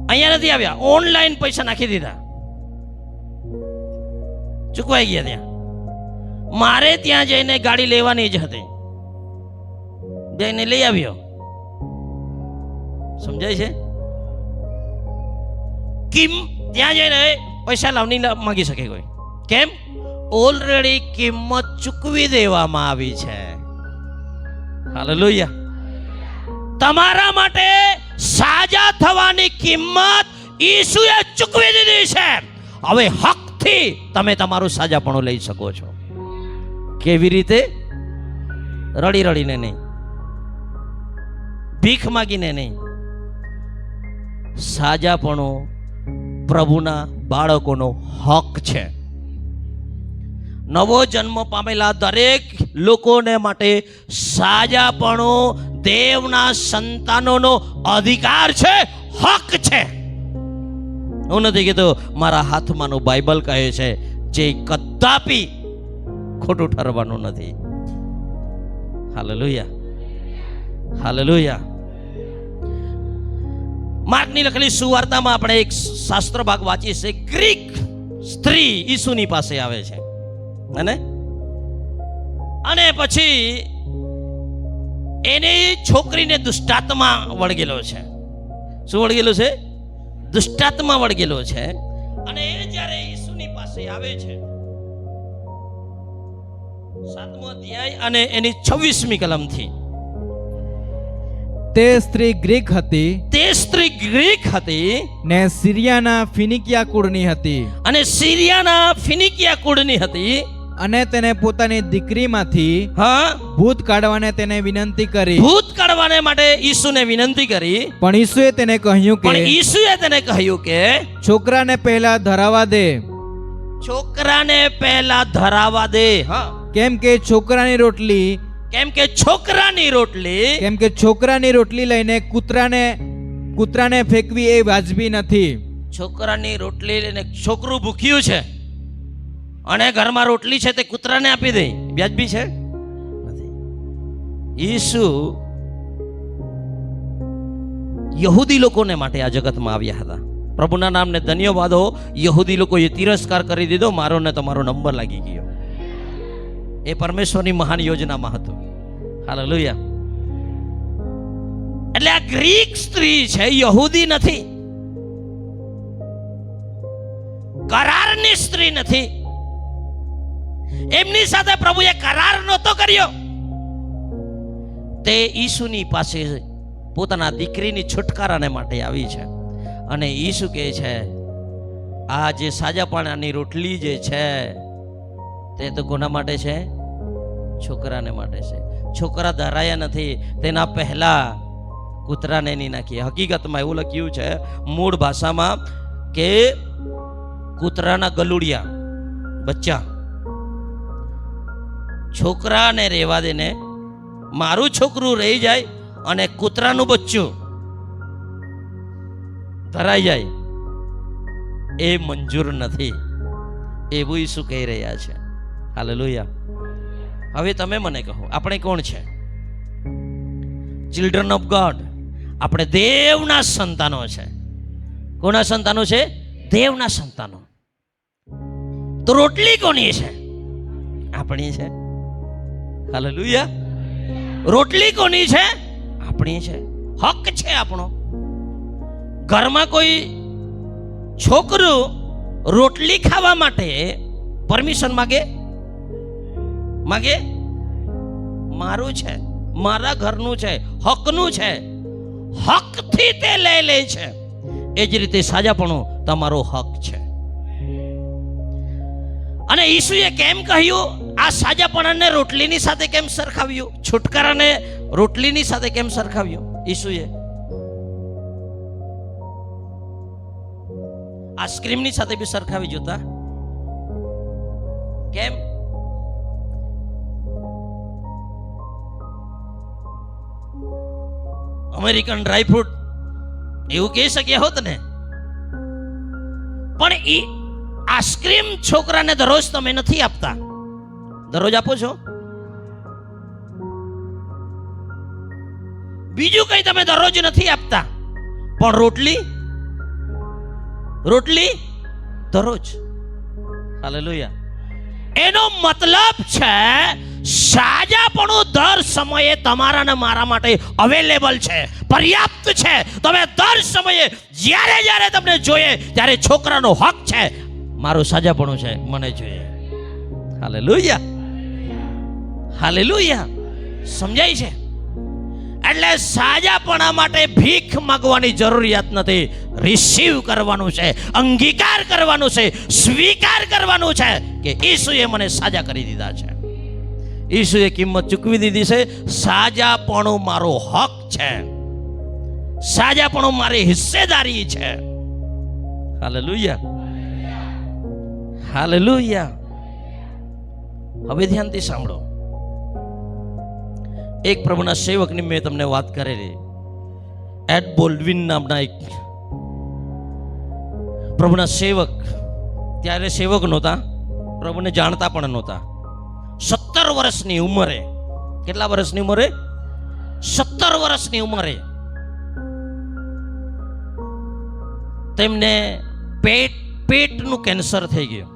અહીંયા નથી આવ્યા, ઓનલાઈન પૈસા નાખી દીધા, ચૂકવાઈ ગયા. ત્યાં મારે ત્યાં જઈને ગાડી લેવાની જ હતી, જઈને લઈ આવ્યો. સમજાય છે? ત્યાં જઈને પૈસા લાવ નહીં માંગી શકે કોઈ. કેમ? ઓલરેડી કિંમત ચૂકવી દેવામાં આવી છે. હાલેલુયા. તમારા માટે સાજા થવાની કિંમત ઈસુએ ચૂકવી દીધી છે. હવે હકથી તમે તમારું સાજાપણું લઈ શકો છો. કેવી રીતે? રડી રડીને નહીં, ભીખ માગીને નહીં. સાજાપણું પ્રભુના બાળકોનો હક છે. નવો જન્મ પામેલા દરેક લોકોને માટે સાજાપણું દેવના સંતાનોનો અધિકાર છે, હક છે. હું નથી કહેતો, મારા હાથમાંનું બાઇબલ કહે છે, જે કદાપી ખોટું ઠરવાનું નથી. Hallelujah, hallelujah. માર્કની લખેલી સુવાર્તામાં આપણે એક શાસ્ત્ર ભાગ વાંચીએ છીએ. ગ્રીક સ્ત્રી ઈસુની પાસે આવે છે અને પછી એની છોકરીને દુષ્ટાત્મા વળગેલો છે. શું વળગેલો છે? દુષ્ટાત્મા વળગેલો છે. અને એ જ્યારે ઈસુની પાસે આવે છે, 7મો અધ્યાય અને એની 26મી કલમથી, તે સ્ત્રી ગ્રીક હતી, તે સ્ત્રી ગ્રીક હતી ને સિરિયાના ફિનિકિયા કુળની હતી, અને સિરિયાના ફિનિકિયા કુળની હતી. અને તેને પોતાની દીકરીમાંથી ભૂત કાઢવાને તેને વિનંતી કરી. ભૂત કાઢવાને માટે ઈસુને વિનંતી કરી. પણ ઈસુએ તેને કહ્યું કે છોકરાને પહેલા ધરાવા દે. છોકરાને પહેલા ધરાવા દે. કેમ કે છોકરાની રોટલી લઈને કૂતરાને ફેંકવી એ વાજબી નથી. છોકરાની રોટલી લઈને છોકરું ભૂખ્યું છે અને ઘરમાં રોટલી છે તે કૂતરાને આપી દે, વ્યાજબી છે? ઈસુ યહૂદી લોકોને માટે આ જગતમાં આવ્યા હતા. પ્રભુના નામને ધન્યવાદ હો. યહૂદી લોકોએ તિરસ્કાર કરી દીધો, મારો ને તમારો નંબર લાગી ગયો. એ પરમેશ્વરની મહાન યોજનામાં હતું. હાલેલુયા. એટલે આ ગ્રીક સ્ત્રી છે, યહૂદી નથી, કરારની સ્ત્રી નથી. એમની સાથે પ્રભુએ કરાર નહોતો કર્યો. તે ઈસુની પાસે પોતાના દીકરીની છુટકારાને માટે આવી છે. અને ઈસુ કહે છે, આ જે સાજા પાણાની રોટલી જે છે તે તો કોના માટે છે? છોકરાને માટે છે. છોકરા ધરાયા નથી, તેના પહેલા કૂતરાને નહીં નાખીએ. હકીકતમાં એવું લખ્યું છે મૂળ ભાષામાં કે કૂતરાના ગલુડિયા બચ્ચા, છોકરાને રહેવા દેને, મારું છોકરું રહી જાય અને કૂતરાનું બચ્ચું ધરાઈ જાય એ મંજૂર નથી, એવું ઈસુ કહી રહ્યા છે. હાલેલુયા. હવે તમે મને કહો, આપણે કોણ છે? Children of God. આપણે દેવના સંતાનો છે. કોના સંતાનો છે? દેવના સંતાનો. તો રોટલી કોની છે? આપણી છે. હાલેલુયા. રોટલી કોની છે? આપણી છે. હક છે આપણો. ઘરમાં કોઈ છોકરું રોટલી ખાવા માટે પરમિશન માગે? મારું છે, મારા ઘરનું છે, હકનું છે, હકથી તે લઈ લે છે. એ જ રીતે સાજાપણું તમારો હક છે. અને ઈસુએ કેમ કહ્યું આ સાજાપણાને રોટલીની સાથે કેમ સરખાવ્યું? છુટકારાને રોટલીની સાથે કેમ સરખાવ્યું ઈસુએ? આઈસ્ક્રીમની સાથે બી સરખાવી જોતા કેમ? અમેરિકન ડ્રાયફ્રૂટ એવું કહી શક્યા હોત ને. પણ એ આઈસ્ક્રીમ છોકરાને દરરોજ તમે નથી આપતા. દરરોજ આપો છો? બીજું કઈ તમે દરરોજ નથી આપતા, પણ રોટલી દરરોજ. હાલેલુયા. એનો મતલબ છે સાજાપણું દર સમયે તમારા ને મારા માટે અવેલેબલ છે, પર્યાપ્ત છે. તમે દર સમયે જ્યારે જ્યારે તમને જોઈએ ત્યારે છોકરાનો હક છે, મારું સાજાપણું છે, મને જોઈએ. હાલેલુયા. હાલેલુયા. સમજાય છે? એટલે સાજાપણા માટે ભીખ માંગવાની જરૂરિયાત નથી. રિસીવ કરવાનું છે, અંગીકાર કરવાનું છે, સ્વીકાર કરવાનું છે કે ઈસુએ મને સાજા કરી દીધા છે. ઈસુએ કિંમત ચૂકવી દીધી છે. સાજાપણું મારો હક છે, સાજાપણું મારી હિસ્સેદારી છે. હાલેલુયા. હાલેલુયા. હવે ધ્યાનથી સાંભળો. એક પ્રભુના સેવકની મેં તમને વાત કરેલી. એડ બોલ્ડવિન નામના એક પ્રભુના સેવક, ત્યારે સેવક નહોતા, પ્રભુને જાણતા પણ નહોતા. 17 વર્ષની ઉંમરે, કેટલા વર્ષની ઉંમરે? 17 વર્ષની ઉંમરે તેમને પેટનું કેન્સર થઈ ગયું.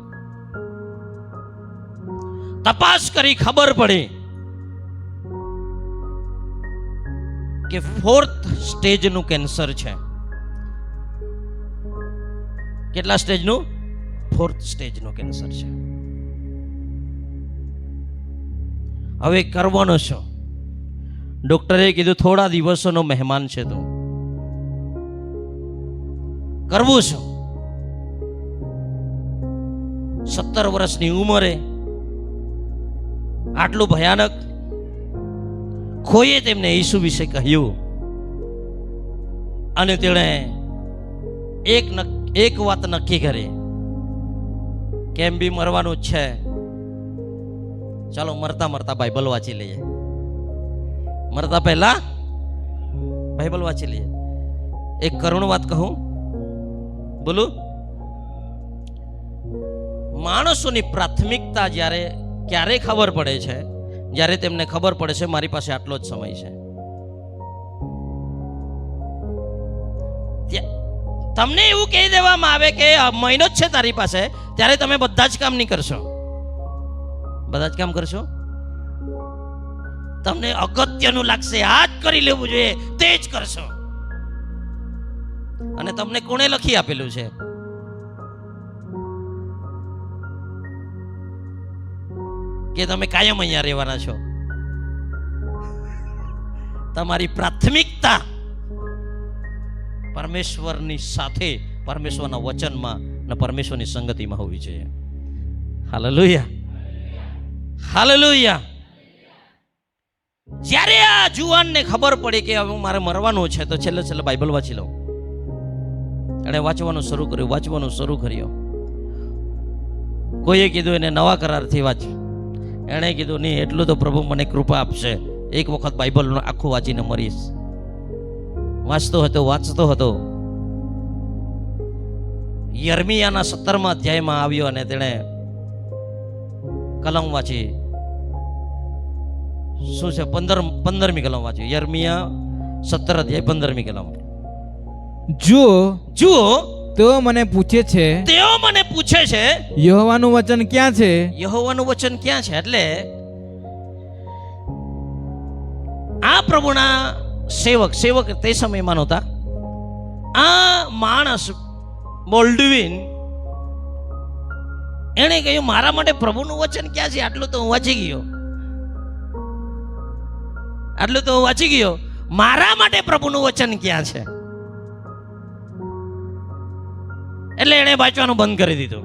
તપાસ કરી ખબર પડી કે 4th સ્ટેજનું કેન્સર છે. કેટલા સ્ટેજનું? 4th સ્ટેજનું કેન્સર છે. હવે કરવાનો છો? ડોક્ટરે કીધું થોડા દિવસોનો મહેમાન છે તું. કરવું છું? 17 વર્ષની ઉંમરે આટલું ભયાનક. કોઈએ તેમને ઈસુ વિશે કહ્યું અને તેણે એક વાત નક્કી કરી, કેમ બી મરવાનું જ છે, ચાલો મરતા મરતા બાઇબલ વાંચી લઈએ. મરતા પહેલા બાઇબલ વાંચી લઈએ. એક કરુણ વાત કહું, બોલું? માણસોની પ્રાથમિકતા ક્યારે ખબર પડે છે? જ્યારે તેમને ખબર પડે છે મારી પાસે આટલો જ સમય છે. તમને એવું કહી દેવામાં આવે કે મહિનો જ છે તારી પાસે, ત્યારે તમે બધા જ કામ નહીં કરશો. બધા જ કામ કરશો. તમને અગત્યનું લાગશે, આ જ કરી લેવું જોઈએ, તે જ કરશો. અને તમને કોણે લખી આપેલું છે? કે તમે કાયમ અહીંયા રહેવાના છો? તમારી પ્રાથમિકતા પરમેશ્વરની સાથે, પરમેશ્વરના વચનમાં અને પરમેશ્વરની સંગતિમાં હોવી જોઈએ. Hallelujah, hallelujah. જ્યારે આ જુવાનને ખબર પડી કે હવે મારે મરવાનું છે, તો છેલ્લે બાઇબલ વાંચી લઉં. એણે વાંચવાનું શરૂ કર્યું. કોઈએ કીધું એને નવા કરારથી વાંચ. એણે કીધું નહીં, એટલું તો પ્રભુ મને કૃપા આપશે, એક વખત બાઇબલનું આખું વાંચીને મરીશ. વાંચતો હતો. યર્મિયાના 17મા અધ્યાયમાં આવ્યો અને તેણે કલમ વાંચી. શું છે? 15મી કલમ વાંચી. યર્મિયા 17 અધ્યાય 15મી કલમ. જુઓ તેઓ મને પૂછે છે, યહોવાનું વચન ક્યાં છે? યહોવાનું વચન ક્યાં છે? એટલે આ પ્રભુના સેવક તે સમયમાં નહોતા. આ માણસ બોલ્ડવિન એણે કહ્યું, મારા માટે પ્રભુનું વચન ક્યાં છે? આટલું તો હું વાંચી ગયો. મારા માટે પ્રભુનું વચન ક્યાં છે? એટલે એણે વાંચવાનું બંધ કરી દીધું.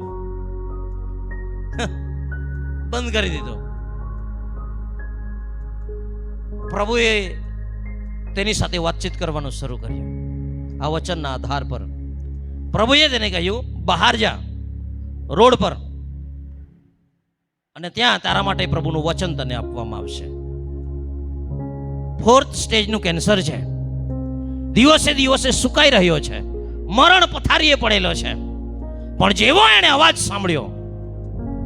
પ્રભુએ તેની સાથે વાતચીત કરવાનું શરૂ કર્યું. આ વચનના આધાર પર પ્રભુએ તેને કહ્યું, બહાર જા રોડ પર, અને ત્યાં તારા માટે પ્રભુનું વચન તને આપવામાં આવશે. 4th સ્ટેજનું કેન્સર છે. દિવસે સુકાઈ રહ્યો છે, મરણ પથારીએ પડેલો છે. પણ જેવો એણે અવાજ સાંભળ્યો,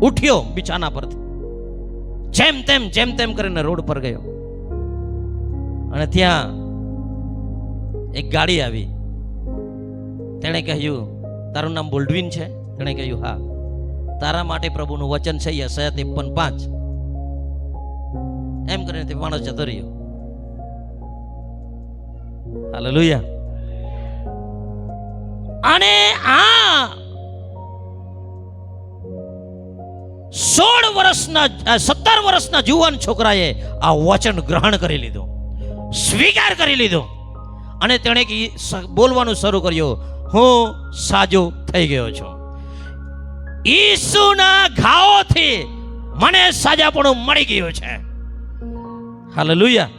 ઉઠ્યો બિછાના પરથી, જેમ તેમ કરીને રોડ પર ગયો. અને ત્યાં એક ગાડી આવી. તેણે કહ્યું, તારું નામ બોલ્ડવિન છે? તેણે કહ્યું, હા. તારા માટે પ્રભુનું વચન છે, યશાયા 53:5. એમ કરીને તે માણસ જતો રહ્યો. હાલેલુયા. અને આ 17 વર્ષના જુવાન છોકરાએ આ વચન ગ્રહણ કરી લીધું, સ્વીકાર કરી લીધો. અને તેણે બોલવાનું શરૂ કર્યું, હું સાજો થઈ ગયો છું. ઈસુના ઘાવોથી મને સાજાપણું મળી ગયું છે. હાલેલુયા.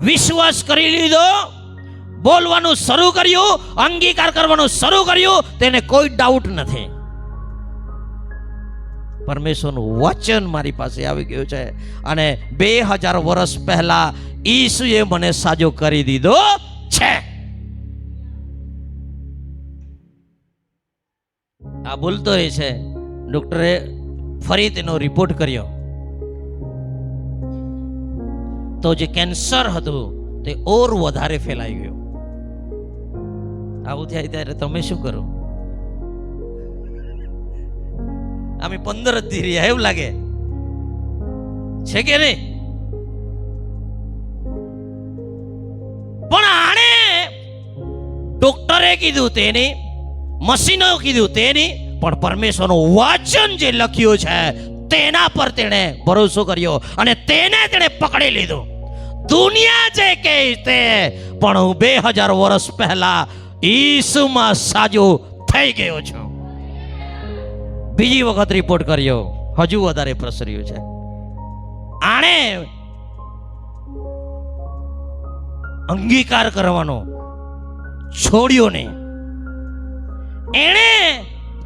વિશ્વાસ કરી લીધો, બોલવાનું શરૂ કર્યું, અંગીકાર કરવાનું શરૂ કર્યું. તેને કોઈ ડાઉટ નથી. પરમેશ્વરનું વચન મારી પાસે આવી ગયું છે, અને 2000 વર્ષ પહેલા ઈસુએ મને સાજો કરી દીધો છે. આ બોલતો એ છે. ડોક્ટરે ફરી તેનો રિપોર્ટ કર્યો, તો જે કેન્સર હતું તે ઓર વધારે ફેલાઈ ગયું. આવું થાય ત્યારે તમે શું કરો? અમે 15 જ રહ્યા એવું લાગે છે કે નહીં? પણ આણે ડોક્ટરે કીધું તેની, મશીનો કીધું તેની, પણ પરમેશ્વરનું વચન જે લખ્યું છે તેના પર તેણે ભરોસો કર્યો અને તેને તેણે પકડી લીધું. દુનિયા જે કહે તે, પણ હું 2000 વર્ષ પહેલા ઈસુમાં સાજો થઈ ગયો છું. બીજી વખત રિપોર્ટ કર્યો, હજુ વધારે પ્રસર્યું છે. આણે અંગીકાર કરવાનો છોડ્યો નહીં. એણે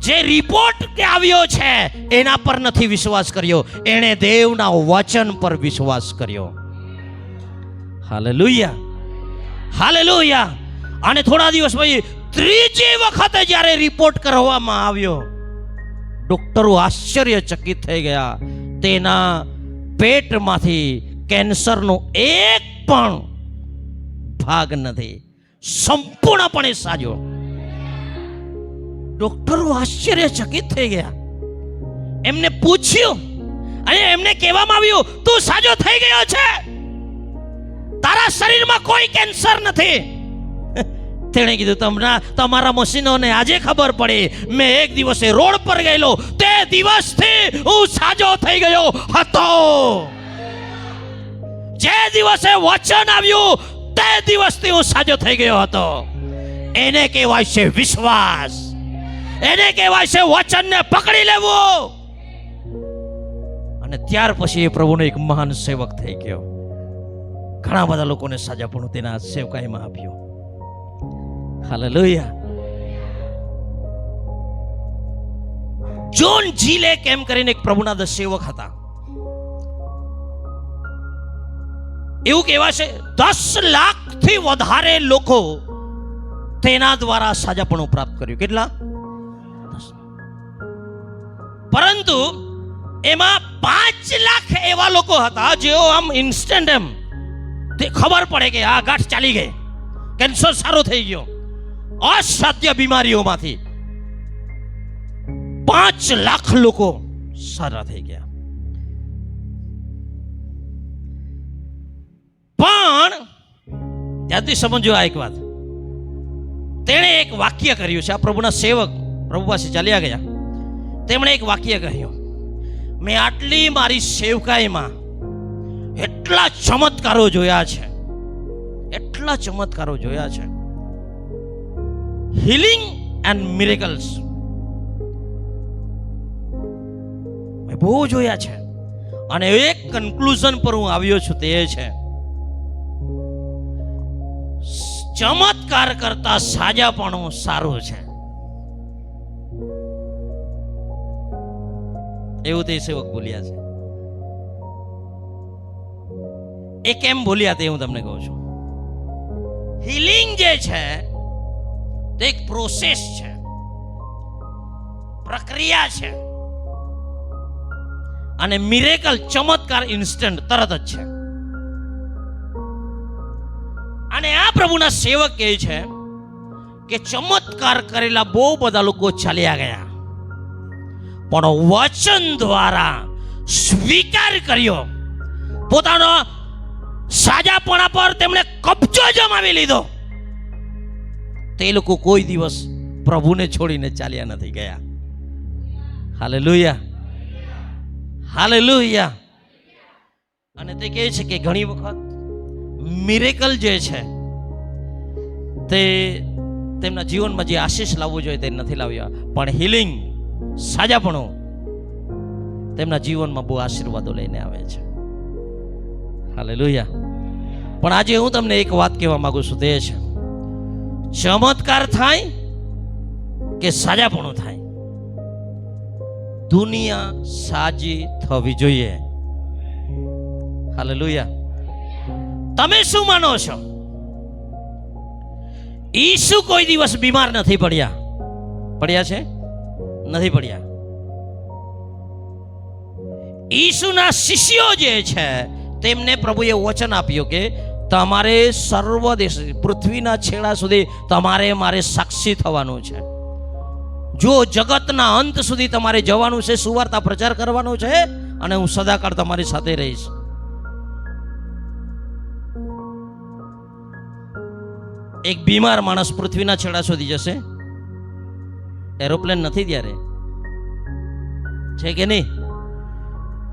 જે રિપોર્ટ આવ્યો છે એના પર નથી વિશ્વાસ કર્યો, એણે દેવના વચન પર વિશ્વાસ કર્યો. Hallelujah, hallelujah. અને થોડા દિવસ પછી ત્રીજી વખતે જ્યારે રિપોર્ટ કરવામાં આવ્યો, ડોક્ટરો આશ્ચર્યચકિત થઈ ગયા. તેના પેટમાંથી કેન્સરનો એક પણ ભાગ નથી, સંપૂર્ણપણે સાજો. ડોક્ટરો આશ્ચર્યચકિત થઈ ગયા. એમને પૂછ્યું અને એમને કહેવામાં આવ્યું, તું સાજો થઈ ગયો છે, તારા શરીરમાં કોઈ કેન્સર નથી. તેણે કીધું, તમારા મશીનોને આજે ખબર પડી. મેં એક દિવસે રોડ પર ગયેલો, તે દિવસથી હું સાજો થઈ ગયો હતો. જે દિવસે વચન આવ્યું તે દિવસથી હું સાજો થઈ ગયો હતો. એને કહેવાય છે વિશ્વાસ. એને કહેવાય છે વચનને પકડી લેવું. અને ત્યાર પછી એ પ્રભુનો એક મહાન સેવક થઈ ગયો. ઘણા બધા લોકોને સાજાપણું તેના સેવકાઈમાં આપ્યું. હાલેલુયા. જોન જીલે કેમ કરીને એક પ્રભુના 10 સેવક હતા. એવું કહેવાય છે 10 લાખથી વધારે લોકો તેના દ્વારા સાજાપણું પ્રાપ્ત કર્યું. કેટલા? 10. પરંતુ એમાં 5 લાખ એવા લોકો હતા જેઓ આમ ઇન્સ્ટન્ટ એમ તે ખબર પડે કે આ ગાંઠ ચાલી ગઈ, કેન્સર સારો થઈ ગયો, અસાધ્ય બીમારીઓમાંથી 5 લાખ લોકો સારા થઈ ગયા. પણ ત્યાંથી સમજો આ એક વાત, તેણે એક વાક્ય કર્યું છે. આ પ્રભુના સેવક પ્રભુ પાસે ચાલ્યા ગયા. તેમણે એક વાક્ય કહ્યું, મેં આટલી મારી સેવકાઈમાં એટલા ચમત્કારો જોયા છે, એટલા ચમત્કારો જોયા છે, હીલિંગ એન્ડ મિરેકલ્સ મેં બહુ જોયા છે. અને એક કન્ક્લુઝન પર હું આવ્યો છું, તે છે ચમત્કાર કરતા સાજાપણું સારું છે. એવું તે સેવક બોલ્યા છે. એ કેમ બોલ્યા તે હું તમને કહું છું. હીલિંગ જે છે તે એક પ્રોસેસ છે, પ્રક્રિયા છે. અને મિરેકલ ચમત્કાર ઇન્સ્ટન્ટ તરત જ છે. અને આ પ્રભુના સેવક કહે છે કે ચમત્કાર કરેલા બહુ બધા લોકો ચાલ્યા ગયા, પણ વચન દ્વારા સ્વીકાર કર્યો, પોતાનો સાજાપણા પર તેમણે કબજો જમાવી લીધો, તે લોકો કોઈ દિવસ પ્રભુને છોડીને ચાલ્યા નથી ગયા. Hallelujah, hallelujah. અને તે કહે છે કે ઘણી વખત મિરેકલ જે છે તે તેમના જીવનમાં જે આશીષ લાવવું જોઈએ તે નથી લાવ્યા, પણ હીલિંગ, સાજાપણું તેમના જીવનમાં બહુ આશીર્વાદો લઈને આવે છે. હાલેલુયા. પણ આજે હું તમને એક વાત કહેવા માંગુ છું, તે છે ચમત્કાર થાય કે સાજાપણું થાય, દુનિયા સાજી થવી જોઈએ. હાલેલુયા. તમે શું માનો છો? ઈસુ કોઈ દિવસ બીમાર નથી પડ્યા? પડ્યા છે? નથી પડ્યા. ઈસુના શિષ્યો જે છે તેમને પ્રભુએ વચન આપ્યું કે તમારે સર્વ દેશ, પૃથ્વીના છેડા સુધી તમારે મારે સાક્ષી થવાનું છે. જો જગતના અંત સુધી તમારે જવાનું છે, સુવાર્તા પ્રચાર કરવાનો છે, અને હું સદાકાળ તમારી સાથે રહીશ. એક બીમાર માણસ પૃથ્વીના છેડા સુધી જશે? એરોપ્લેન નથી ત્યારે, છે કે નહીં?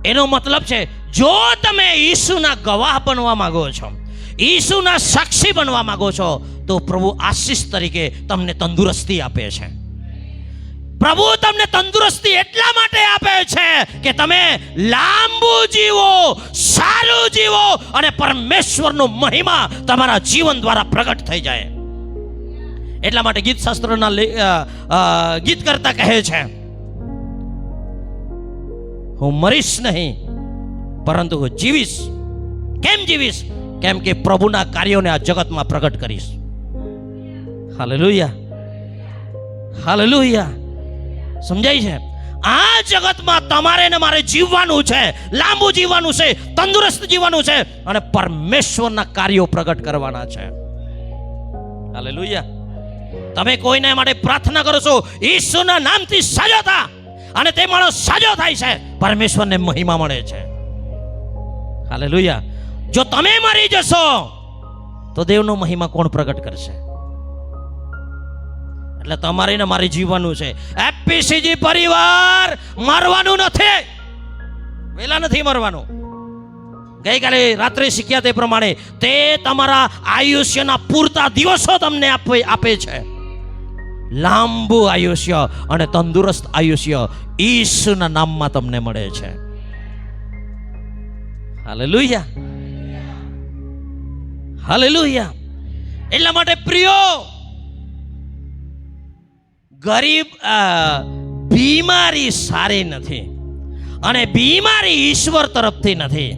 એનો મતલબ છે જો તમે ઈસુના ગવાહ બનવા માંગો છો, ઈસુના સાક્ષી બનવા માંગો છો, તો પ્રભુ આશીષ તરીકે તમને તંદુરસ્તી આપે છે. પ્રભુ તમને તંદુરસ્તી એટલા માટે આપે છે કે તમે લાંબુ જીવો, સારું જીવો, અને પરમેશ્વરનો મહિમા તમારા જીવન દ્વારા પ્રગટ થઈ જાય. એટલા માટે ગીત શાસ્ત્રના ગીત કરતા કહે છે, હું મરીશ નહીં પરંતુ હું જીવીશ. કેમ જીવીશ? કેમ કે પ્રભુના કાર્યોને આ જગતમાં પ્રગટ કરીશ. Hallelujah, hallelujah. સમજાય છે? આ જગતમાં તમારે ને મારે જીવવાનું છે, લાંબુ જીવવાનું છે, તંદુરસ્ત જીવવાનું છે, અને પરમેશ્વરના કાર્યો પ્રગટ કરવાના છે. હાલેલુયા. તમે કોઈને માટે પ્રાર્થના કરો છો, ઈસુના નામથી સાજો થા, અને તે માણસ સાજો થાય છે, પરમેશ્વરને મહિમા મળે છે. હાલેલુયા. જો તમે મરી જશો તો દેવનો મહિમા કોણ પ્રગટ કરશે? એટલે તમારે ને મારે જીવવાનું છે. એપીસીજી પરિવાર મરવાનું નથી, વેલા નથી મરવાનું. ગઈકાલે રાત્રે શીખ્યા તે પ્રમાણે તે તમારા આયુષ્યના પૂરતા દિવસો તમને આપે છે. લાંબુ આયુષ્ય અને તંદુરસ્ત આયુષ્ય ઈસુના નામમાં તમને મળે છે. Hallelujah, hallelujah. એટલા માટે પ્રિયો, બીમારી સારી નથી અને બીમારી ઈશ્વર તરફથી નથી.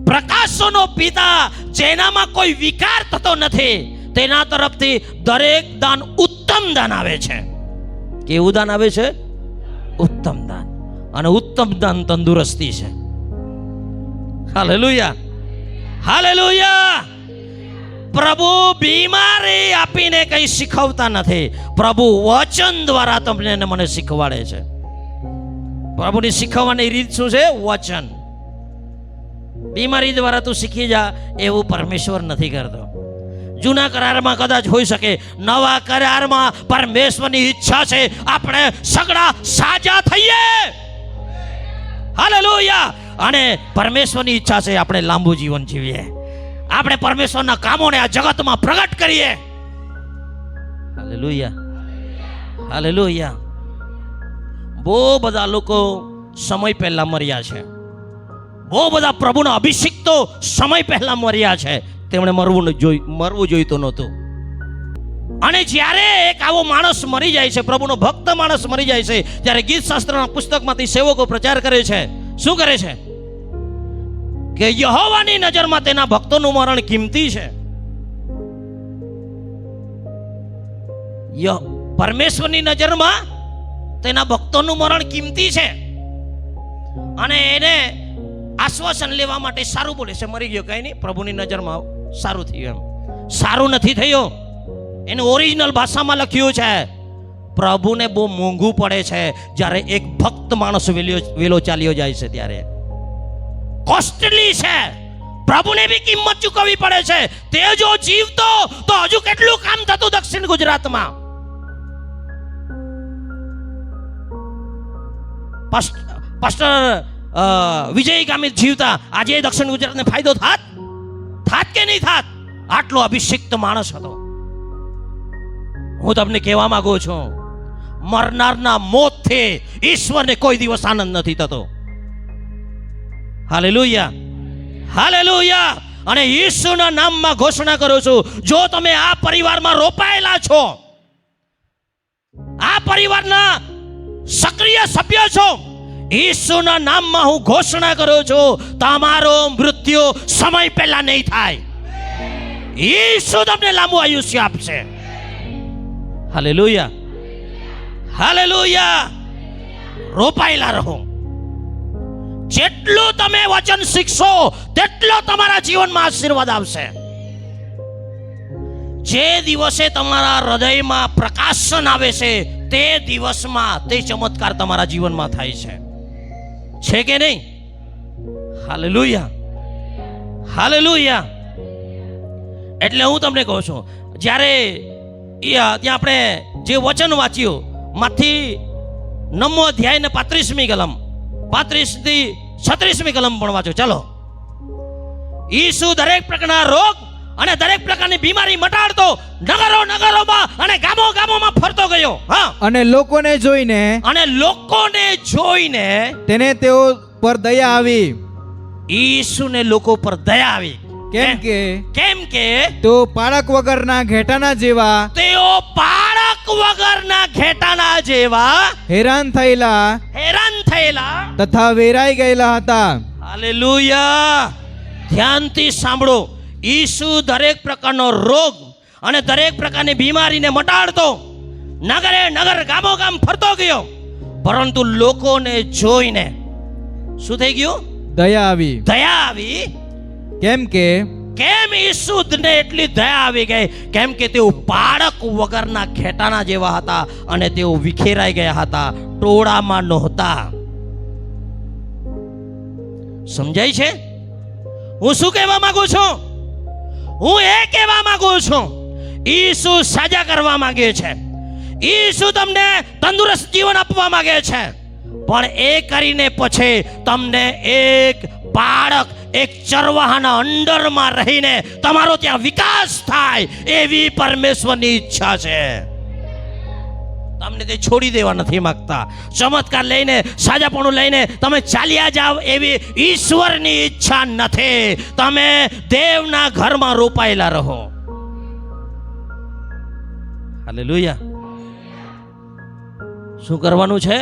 પ્રકાશોનો પિતા જેનામાં કોઈ વિકાર થતો નથી તેના તરફથી દરેક દાન ઉત્તમ દાન આવે છે. કેવું દાન આવે છે? ઉત્તમ દાન. અને ઉત્તમ દાન તંદુરસ્તી છે. Hallelujah, hallelujah. પ્રભુ બીમારી આપીને કંઈ શીખવતા નથી. પ્રભુ વચન દ્વારા તમને અને મને શીખવાડે છે. પ્રભુની શીખવવાની રીત શું છે? વચન. બીમારી દ્વારા તું શીખી જા એવું પરમેશ્વર નથી કરતો. જૂના કરારમાં કદાચ હોઈ શકે, નવા કરારમાં પરમેશ્વરની ઈચ્છા છે આપણે સગડા સાજા થઈએ. હાલેલુયા. અને પરમેશ્વરની ઈચ્છા છે આપણે લાંબુ જીવન જીવીએ, આપણે પરમેશ્વરના કામોને આ જગતમાં પ્રગટ કરીએ. Hallelujah, hallelujah. બહુ બધા લોકો સમય પહેલા મર્યા છે. બહુ બધા પ્રભુના અભિષિક્તો સમય પહેલા મર્યા છે. તેમણે મરવું જોઈતું નહોતું. અને જ્યારે એક આવો માણસ મરી જાય છે, પ્રભુનો ભક્ત માણસ મરી જાય છે, ત્યારે ગીત શાસ્ત્રના પુસ્તકમાંથી સેવકો પ્રચાર કરે છે. શું કરે છે? કે યહોવાની નજરમાં તેના ભક્તોનું મરણ કિંમતી છે. પરમેશ્વરની નજરમાં તેના ભક્તોનું મરણ કિંમતી છે. અને એને આશ્વાસન લેવા માટે સારું બોલે છે, મરી ગયો કઈ નહીં, પ્રભુની નજરમાં સારું થયું. એમ સારું નથી થયું. એનું ઓરિજિનલ ભાષામાં લખ્યું છે, પ્રભુને બહુ મોંઘું પડે છે જ્યારે એક ભક્ત માણસ વેલો ચાલ્યો જાય છે. ત્યારે કોસ્ટલી છે. પ્રભુને બી કિંમત ચૂકવવી પડે છે. તે જો જીવતો તો હજુ કેટલું કામ થતું દક્ષિણ ગુજરાતમાં. પાસ્ટર વિજય ગામિત જીવતા આજે દક્ષિણ ગુજરાતને ફાયદો થાત કે નહીં થાત? આટલો અભિષિક્ત માણસ હતો. હું તમને કહેવા માંગુ છું, મરનારના મોતથી ઈશ્વરને કોઈ દિવસ આનંદ નથી થતો. Hallelujah, hallelujah. અને ઈસુના નામમાં ઘોષણા કરું છું, જો તમે આ પરિવારમાં રોપાયેલા છો, આ પરિવારના સક્રિય સભ્ય છો, ઈસુના નામમાં હું ઘોષણા કરું છું, તમારો મૃત્યુ સમય પહેલા નહીં થાય. ઈસુ તમને લાંબુ આયુષ્ય આપશે. Hallelujah, hallelujah. રોપાયેલા રહો. જેટલું તમે વચન શીખશો તેટલો તમારા જીવનમાં આશીર્વાદ આવશે. જે દિવસે તમારા હૃદયમાં પ્રકાશન આવે છે તે દિવસમાં તે ચમત્કાર તમારા જીવનમાં થાય છે કે નહીં? Hallelujah, hallelujah. એટલે હું તમને કહું છું, જ્યારે ત્યાં આપણે જે વચન વાંચ્યું માંથી 9મો અધ્યાય ને 35મી કલમ, 35 થી 36મી કલમ પણ વાંચો. ચાલો. ઈસુ દરેક પ્રકારના રોગ અને દરેક પ્રકારની બીમારી મટાડતો નગરોમાં અને ગામોમાં ફરતો ગયો. હા. અને લોકોને જોઈને તેને તેઓ પર દયા આવી. ઈસુને લોકો પર દયા આવી. કેમ કે તેઓ પાળક વગરના ઘેટાના જેવા હેરાન થયેલા તથા વેરાઈ ગયેલા હતા. હાલેલુયા. ધ્યાનથી સાંભળો. ઈસુ દરેક પ્રકારનો રોગ અને દરેક પ્રકારની બીમારીને મટાડતો નગર ગામોગામ ફરતો ગયો, પરંતુ લોકોને જોઈને શું થઈ ગયું? દયા આવી. કેમ ઈસુને એટલી દયા આવી ગઈ? કેમ કે તેઓ બાળક વગરના ઘેટાના જેવા હતા અને તેઓ વિખેરાઈ ગયા હતા, ટોળામાં નહોતા. સમજાય છે હું શું કહેવા માંગુ છું? હું એ કહેવા માંગુ છું, ઈસુ સાજા કરવા માંગે છે. ઈસુ તમને તંદુરસ્ત જીવન આપવા માંગે છે, પણ એ કરીને પછી તમને એક બાળક એક ચરવાહાના અંડરમાં રહીને તમારો ત્યાં વિકાસ થાય એવી પરમેશ્વરની ઈચ્છા છે. તમને તે છોડી દેવા નથી માંગતા. ચમત્કાર લઈને, સાજાપણું લઈને તમે ચાલ્યા જાવ એવી ઈશ્વરની ઈચ્છા નથી. તમે દેવના ઘરમાં રોપાયેલા રહો. હાલેલુયા. શું કરવાનું છે?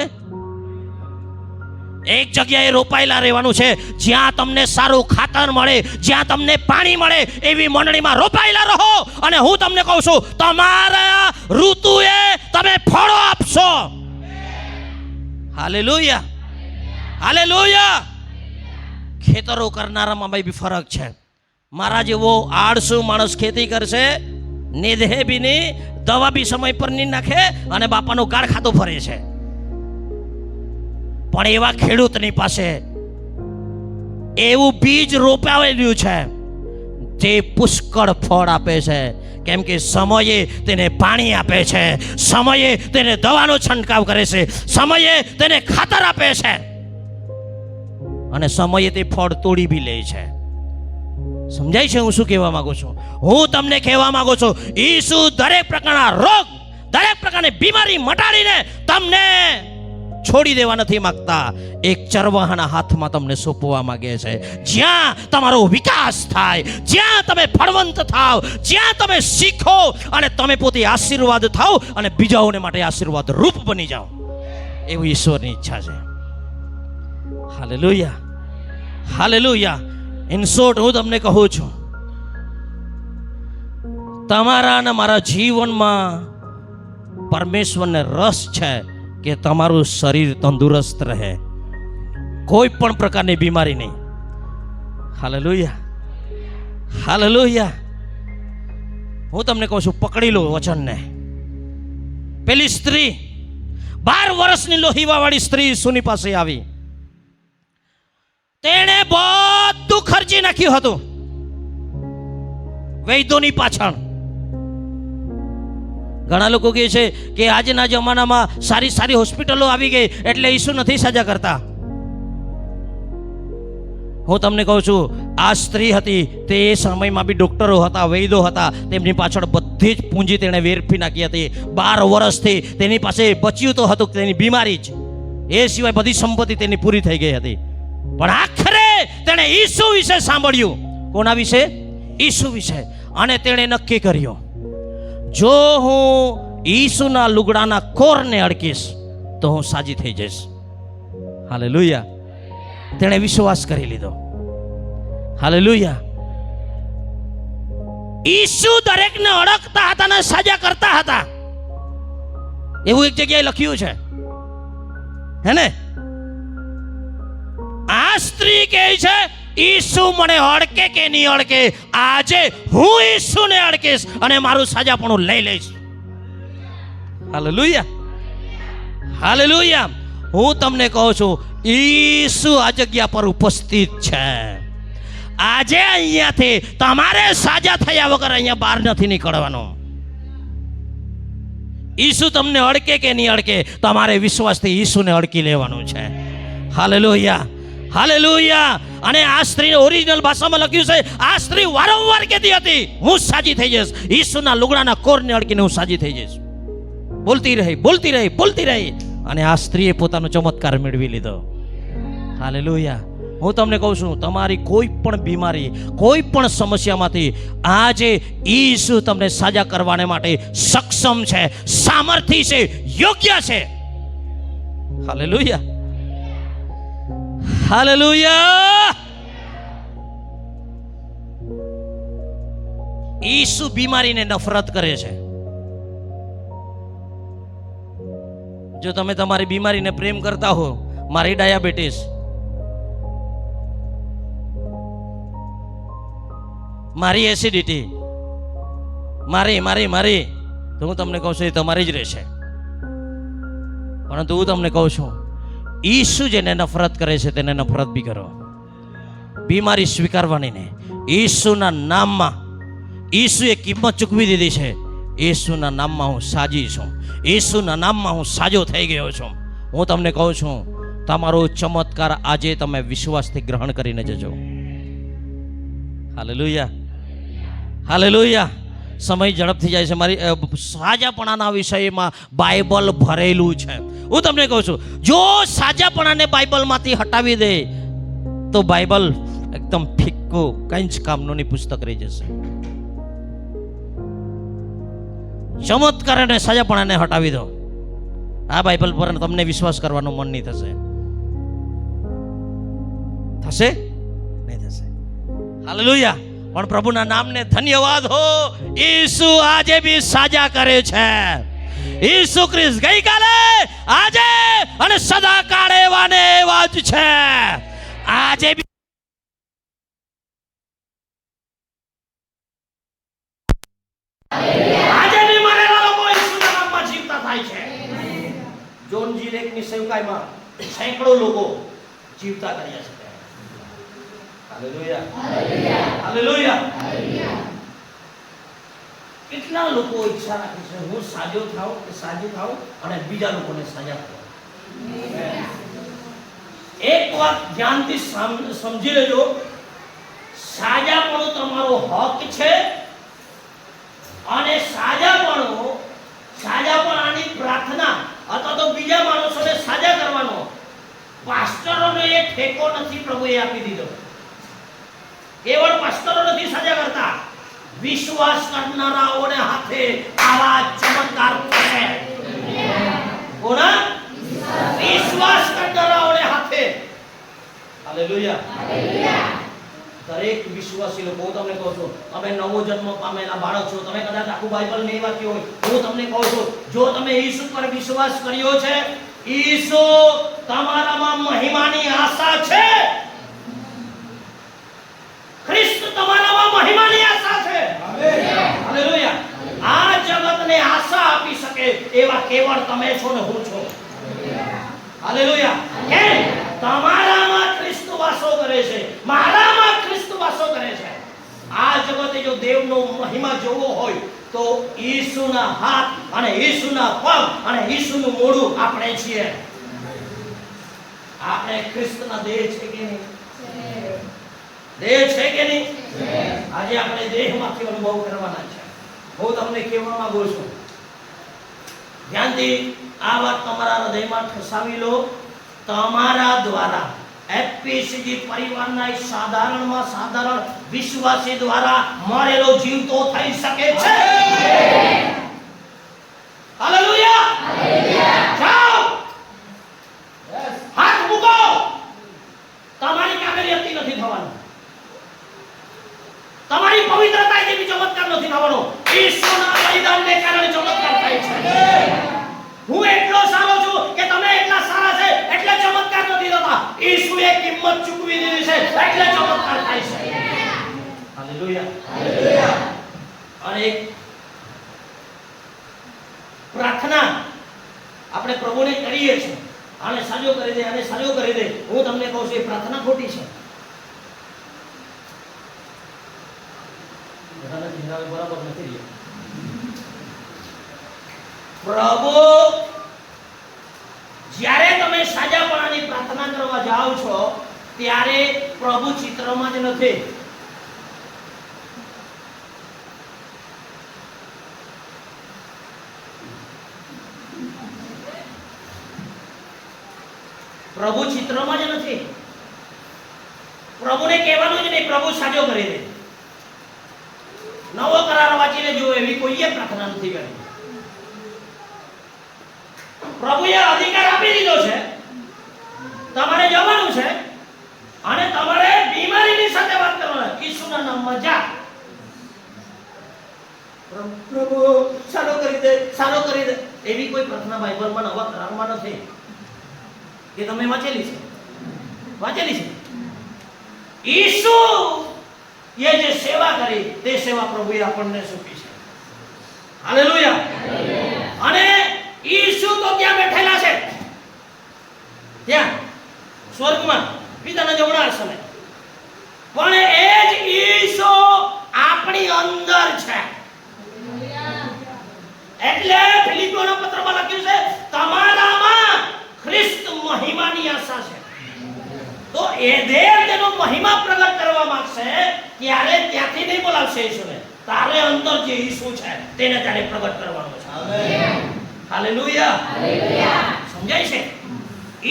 એક જગ્યાએ રોપાયેલા રહેવાનું છે, જ્યાં તમને સારું ખાતર મળે, જ્યાં તમને પાણી મળે એવી મંડળીમાં રોપાયેલા રહો. અને હું તમને કહું છું, તમારા ઋતુએ તમે ફળો આપશો. Hallelujah, hallelujah. ખેતરો કરનારામાં ભાઈ બી ફરક છે. મારા જેવો આળસુ માણસ ખેતી કરશે, નિધે બી નહીં, દવા બી સમય પર નહીં નાખે અને બાપાનો ગાળ ખાતો ફરે છે. પણ એવા ખેડૂતની પાસે એવું બીજ રોપાવેલું છે જે પુષ્કળ ફળ આપે છે. કેમ કે સમયે તેને પાણી આપે છે, સમયે તેને દવાનો છંટકાવ કરે છે, સમયે તેને ખાતર આપે છે અને સમયે તે ફળ તોડી બી લે છે. સમજાય છે હું શું કહેવા માંગુ છું? હું તમને કહેવા માંગુ છું, ઈસુ દરેક પ્રકારના રોગ, દરેક પ્રકારની બીમારી મટાડીને તમને છોડી દેવા નથી માંગતા. એક ચરવાહાના હાથમાં તમને સોંપવા માંગે છે, જ્યાં તમારો વિકાસ થાય, જ્યાં તમે ફળવંત થાવ, જ્યાં તમે શીખો અને તમે પોતે આશીર્વાદ થાવ અને બીજાઓને માટે આશીર્વાદ રૂપ બની જાઓ. એવી ઈશ્વરની ઈચ્છા છે. Hallelujah, hallelujah. ઇન શોર્ટ હું તમને કહું છું, તમારા અને મારા જીવનમાં પરમેશ્વરને રસ છે કે તમારું શરીર તંદુરસ્ત રહે, કોઈ પણ પ્રકારની બીમારી નહીં. Hallelujah, hallelujah. હું તમને કહું છું, પકડી લો વચનને. પેલી સ્ત્રી 12 વર્ષની લોહીવાવાળી સ્ત્રી ઈસુની પાસે આવી. તેણે બધું ખર્ચી નાખ્યું હતું વૈદ્યોની પાછળ. ઘણા લોકો કહે છે કે આજના જમાનામાં સારી સારી હોસ્પિટલો આવી ગઈ એટલે ઈસુ નથી સજા કરતા. હું તમને કહું છું, આ સ્ત્રી હતી તે એ સમયમાં બી ડોક્ટરો હતા, વૈદ્યો હતા, તેમની પાછળ બધી જ પૂંજી તેણે વેરફી નાખી હતી. 12 વર્ષથી તેની પાસે બચ્યું તો હતું તેની બીમારી જ, એ સિવાય બધી સંપત્તિ તેની પૂરી થઈ ગઈ હતી. પણ આખરે તેણે ઈસુ વિશે સાંભળ્યું. કોના વિશે? ઈસુ વિશે. અને તેણે નક્કી કર્યું, જો હું ઈસુના લુગડાના કોરને અડકીશ તો હું સાજી થઈ જઈશ. હાલેલુયા. તેણે વિશ્વાસ કરી લીધો. હાલેલુયા. ઈસુ દરેકને અડકતા હતા અને સજા કરતા હતા, એવું એક જગ્યાએ લખ્યું છે, હે ને? આ સ્ત્રી કહે છે, ઈસુ મને અડકે કે નહીં અડકે, આજે હું ઈસુને અડકીશ અને મારું સાજાપણું લઈ લઈશ. Hallelujah, hallelujah. હું તમને કહું છું, ઈસુ આ જગ્યા પર ઉપસ્થિત છે. આજે અહીંયાથી તમારે સાજા થયા વગર અહીંયા બહાર નથી નીકળવાનું. ઈસુ તમને અડકે કે નહીં અડકે, તમારે વિશ્વાસથી ઈસુને અડકી લેવાનું છે. Hallelujah, hallelujah. અને આ સ્ત્રી ઓરિજિનલ ભાષામાં લખ્યું છે, આ સ્ત્રી વારંવાર કહેતી હતી, હું સાજી થઈ જઈશ, ઈસુના લુગડાના કોરને અડકીને હું સાજી થઈ જઈશ. બોલતી રહી, બોલતી રહી, બોલતી રહી અને આ સ્ત્રીએ પોતાનો ચમત્કાર મેળવી લીધો. હાલેલુયા. હું તમને કહું છું, તમારી કોઈ પણ બીમારી, કોઈ પણ સમસ્યામાંથી આજે ઈસુ તમને સાજા કરવાને માટે સક્ષમ છે, સામર્થ્ય છે, યોગ્ય છે. Hallelujah, hallelujah. ઈસુ બીમારીને નફરત કરે છે. જો તમે તમારી બીમારીને પ્રેમ કરતા હો, મારી ડાયાબિટીસ, મારી એસિડિટી, મારી તો હું તમને કહું છું એ તમારી જ રહેશે. પરંતુ હું તમને કહું છું, ઈસુ જેને નફરત કરે છે તેને નફરત બી કરો. બીમારી સ્વીકારવાની ને ઈસુના નામમાં, ઈસુએ કિંમત ચૂકવી દીધી છે. ઈસુના નામમાં હું સાજી છું, ઈસુના નામમાં હું સાજો થઈ ગયો છું. હું તમને કહું છું, તમારો ચમત્કાર આજે તમે વિશ્વાસથી ગ્રહણ કરીને જજો. Hallelujah, hallelujah. સમય ઝડપથી જાય છે. મારી સાજાપણાના વિષયમાં બાઇબલ ભરેલું છે. હું તમને કહું છું, જો સાજાપણાને બાઇબલમાંથી હટાવી દે તો બાઇબલ એકદમ ફિક્કું, કંઈ જ કામનું પુસ્તક રહી જશે. ચમત્કાર અને સાજાપણાને હટાવી દો, આ બાઇબલ પર તમને વિશ્વાસ કરવાનું મન નહીં થશે. થશે નહીં થશે. હાલેલુયા. પણ પ્રભુના નામને ધન્યવાદ હો. ઈસુ આજે બી સાજા કરે છે. ઈસુ ખ્રિસ્ત ગઈકાલે, આજે અને સદા કાળ એવા ને એવા જ છે. આજે બી મરેલા લોકો ઈસુના નામમાં જીવતા થાય છે. જોન જી લેકની સેવકાઈમાં સેંકડો લોકો જીવતા કર્યા છે. Hallelujah, hallelujah. કેટલા લોકો ઈચ્છા રાખે છે હું સાજો થાઉં કે સાજી થાઉં અને બીજા લોકોને સજા કરું. એક વાત ધ્યાનથી સમજી લેજો, સાજાપણું તમારો હક છે અને સાજાપણાની પ્રાર્થના અથવા તો બીજા માણસોને સાજા કરવાનો પાસ્ટરોને એ ઠેકો નથી પ્રભુએ આપી દીધો. કેવળ પાસ્ટરો નથી સજા કરતા, વિશ્વાસ કરનારાઓને હાથે આવા ચમત્કાર થશે. કોના? વિશ્વાસ કરનારાઓને હાથે. Hallelujah, hallelujah. દરેક વિશ્વાસી લોકો, હું તમને કહું છું, તમે નવો જન્મ પામેલા બાળક છો, તમે કદાચ આખું બાઇબલ નહીં વાંચ્યું હોય, હું તમને કહું છું, જો તમે ઈસુ પર વિશ્વાસ કર્યો છે, ઈસુ તમારામાં મહિમાની આશા છે. ખ્રિસ્ત તમારામાં મહિમાની આશા છે. Amen, hallelujah. આ જગતને આશા આપી શકે એવા કેવળ તમે છો ને હું છું. હાલેલુયા. કેમ? તમારામાં ખ્રિસ્ત વાસો કરે છે, મારામાં ખ્રિસ્ત વાસો કરે છે. આ જગતે જો દેવનો મહિમા જોવો હોય તો ઈસુના હાથ અને ઈસુના પગ અને ઈસુનું મોઢું આપણે છીએ. આપણે ખ્રિસ્તના દેહ છે કે નહીં? દેહ છે કે નહીં? આજે આપણે દેહમાંથી અનુભવ કરવાના છે. હું તમને કહેવા માંગુ છું, ધ્યાનથી આ વાત તમારા હૃદયમાં ઠસાવી લો. તમારા દ્વારા એફપીસીજી પરિવારના સાધારણમાં સાધારણ વિશ્વાસી દ્વારા મરેલો જીવતો થઈ શકે છે. Hallelujah, hallelujah. જાઓ, હાથ મૂકો. તમારી કામયાબી નથી થવાનું, તમારી પવિત્રતા જેવી ચમત્કાર નથી થવાનો. ઈશ્વરના બલિદાનને કારણે ચમત્કાર થાય છે. હું એટલો સારો છું કે તમે એટલા સારા છે એટલે ચમત્કાર નથી થતા. ઈસુએ કિંમત ચૂકવી દીધી છે એટલે ચમત્કાર થાય છે. Hallelujah, hallelujah. અને એક પ્રાર્થના આપણે પ્રભુને કરીએ છીએ, આને સાજો કરી દે, આને સાજો કરી દે. હું તમને કહું છું, એ પ્રાર્થના ખોટી છે. બરાબર નથી. પ્રભુ જ્યારે તમે સાજાપણાની પ્રાર્થના કરવા જાઓ છો ત્યારે પ્રભુ ચિત્રમાં જ નથી. પ્રભુ ચિત્રમાં જ નથી. પ્રભુને કહેવાનું જ નહીં પ્રભુ સાજો કરી દે. નવો કરાર વાંચીને જુઓ, એવી કોઈએ પ્રાર્થના નથી કરી. પ્રભુએ અધિકાર આપી દીધો છે, તમારે જવાનું છે અને તમારે બીમારીની સાથે વાત કરવાની. ઈસુના નામમાં જા. પ્રભુ સારો કરી દે, સારો કરી દે. એવી કોઈ પ્રાર્થના બાઇબલમાં નવા કરારમાં નથી કે તમે વાંચેલી છે? વાંચેલી છે. ઈસુ એ જે સેવા કરી તે સેવા પ્રભુએ આપણને સોંપી છે. હાલેલુયા. અને ઈસુ તો ત્યાં બેઠેલા છે, ત્યાં સ્વર્ગમાં પિતાના જમણા આસને. પણ એ જ ઈસુ આપણી અંદર છે. એટલે ફિલિપીઓના પત્રમાં લખ્યું છે, તમારામાં ખ્રિસ્ત મહિમાની આશા છે. તો એ દેવ તેનો મહિમા પ્રગટ કરવા માંગશે ત્યારે ત્યાંથી નહીં બોલાવશે ઈસુને. તારે અંદર જે ઈસુ છે તેને ત્યારે પ્રગટ કરવાનો છે. આમેન. હાલેલુયા. હાલેલુયા. સમજાય છે?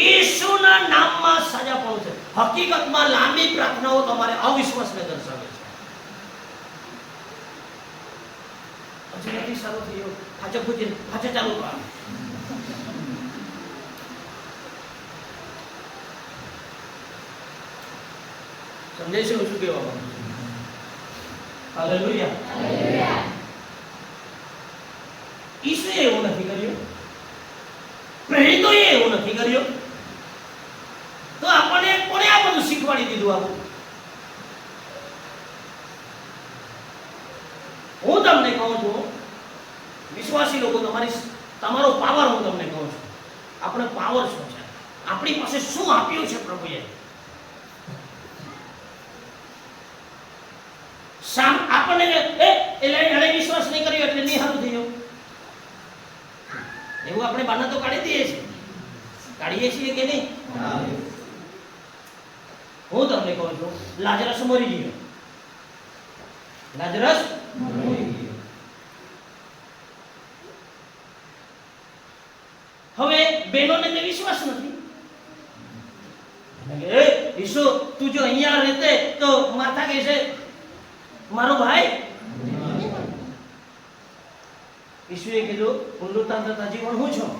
ઈસુના નામમાં સજાપણું છે. હકીકતમાં લાંબી પ્રાર્થનાઓ તમારે અવિશ્વાસને દર્શાવે છે. પછી નથી સારું થયું પાછો પૂછી પાછો ચાલુ કરો. સમજાય છે શું કહેવા માંગુ છું? હાલેલુયા. હાલેલુયા. ઈસુએ એવું નથી કર્યું, પ્રેરિતોએ એવું નથી કર્યું, તો આપણને કોણે આ બધું શીખવાડી દીધું? આવું હું તમને કહું છું, વિશ્વાસી લોકો, તમારો પાવર હું તમને કહું છું. આપણે પાવર શું છે? આપણી પાસે શું આપ્યું છે પ્રભુએ? આપણને એટલે વિશ્વાસ નહીં કર્યો એટલે નહીં સારું થઈ ગયું એવું આપણે બાના તો કાઢી દઈએ છીએ. કાઢીએ છીએ કે નહીં? હું તમને કહું છું, લાજરસ મરી ગયો. લાજરસ મરી ગયો. હવે બહેનોને તે વિશ્વાસ નથી. ઈસુ તું જો અહીંયા રહેતે તો માતા કહે છે મારો ભાઈ. ઈસુએ કીધું પુનરુત્થાન તથા જીવન હું છું.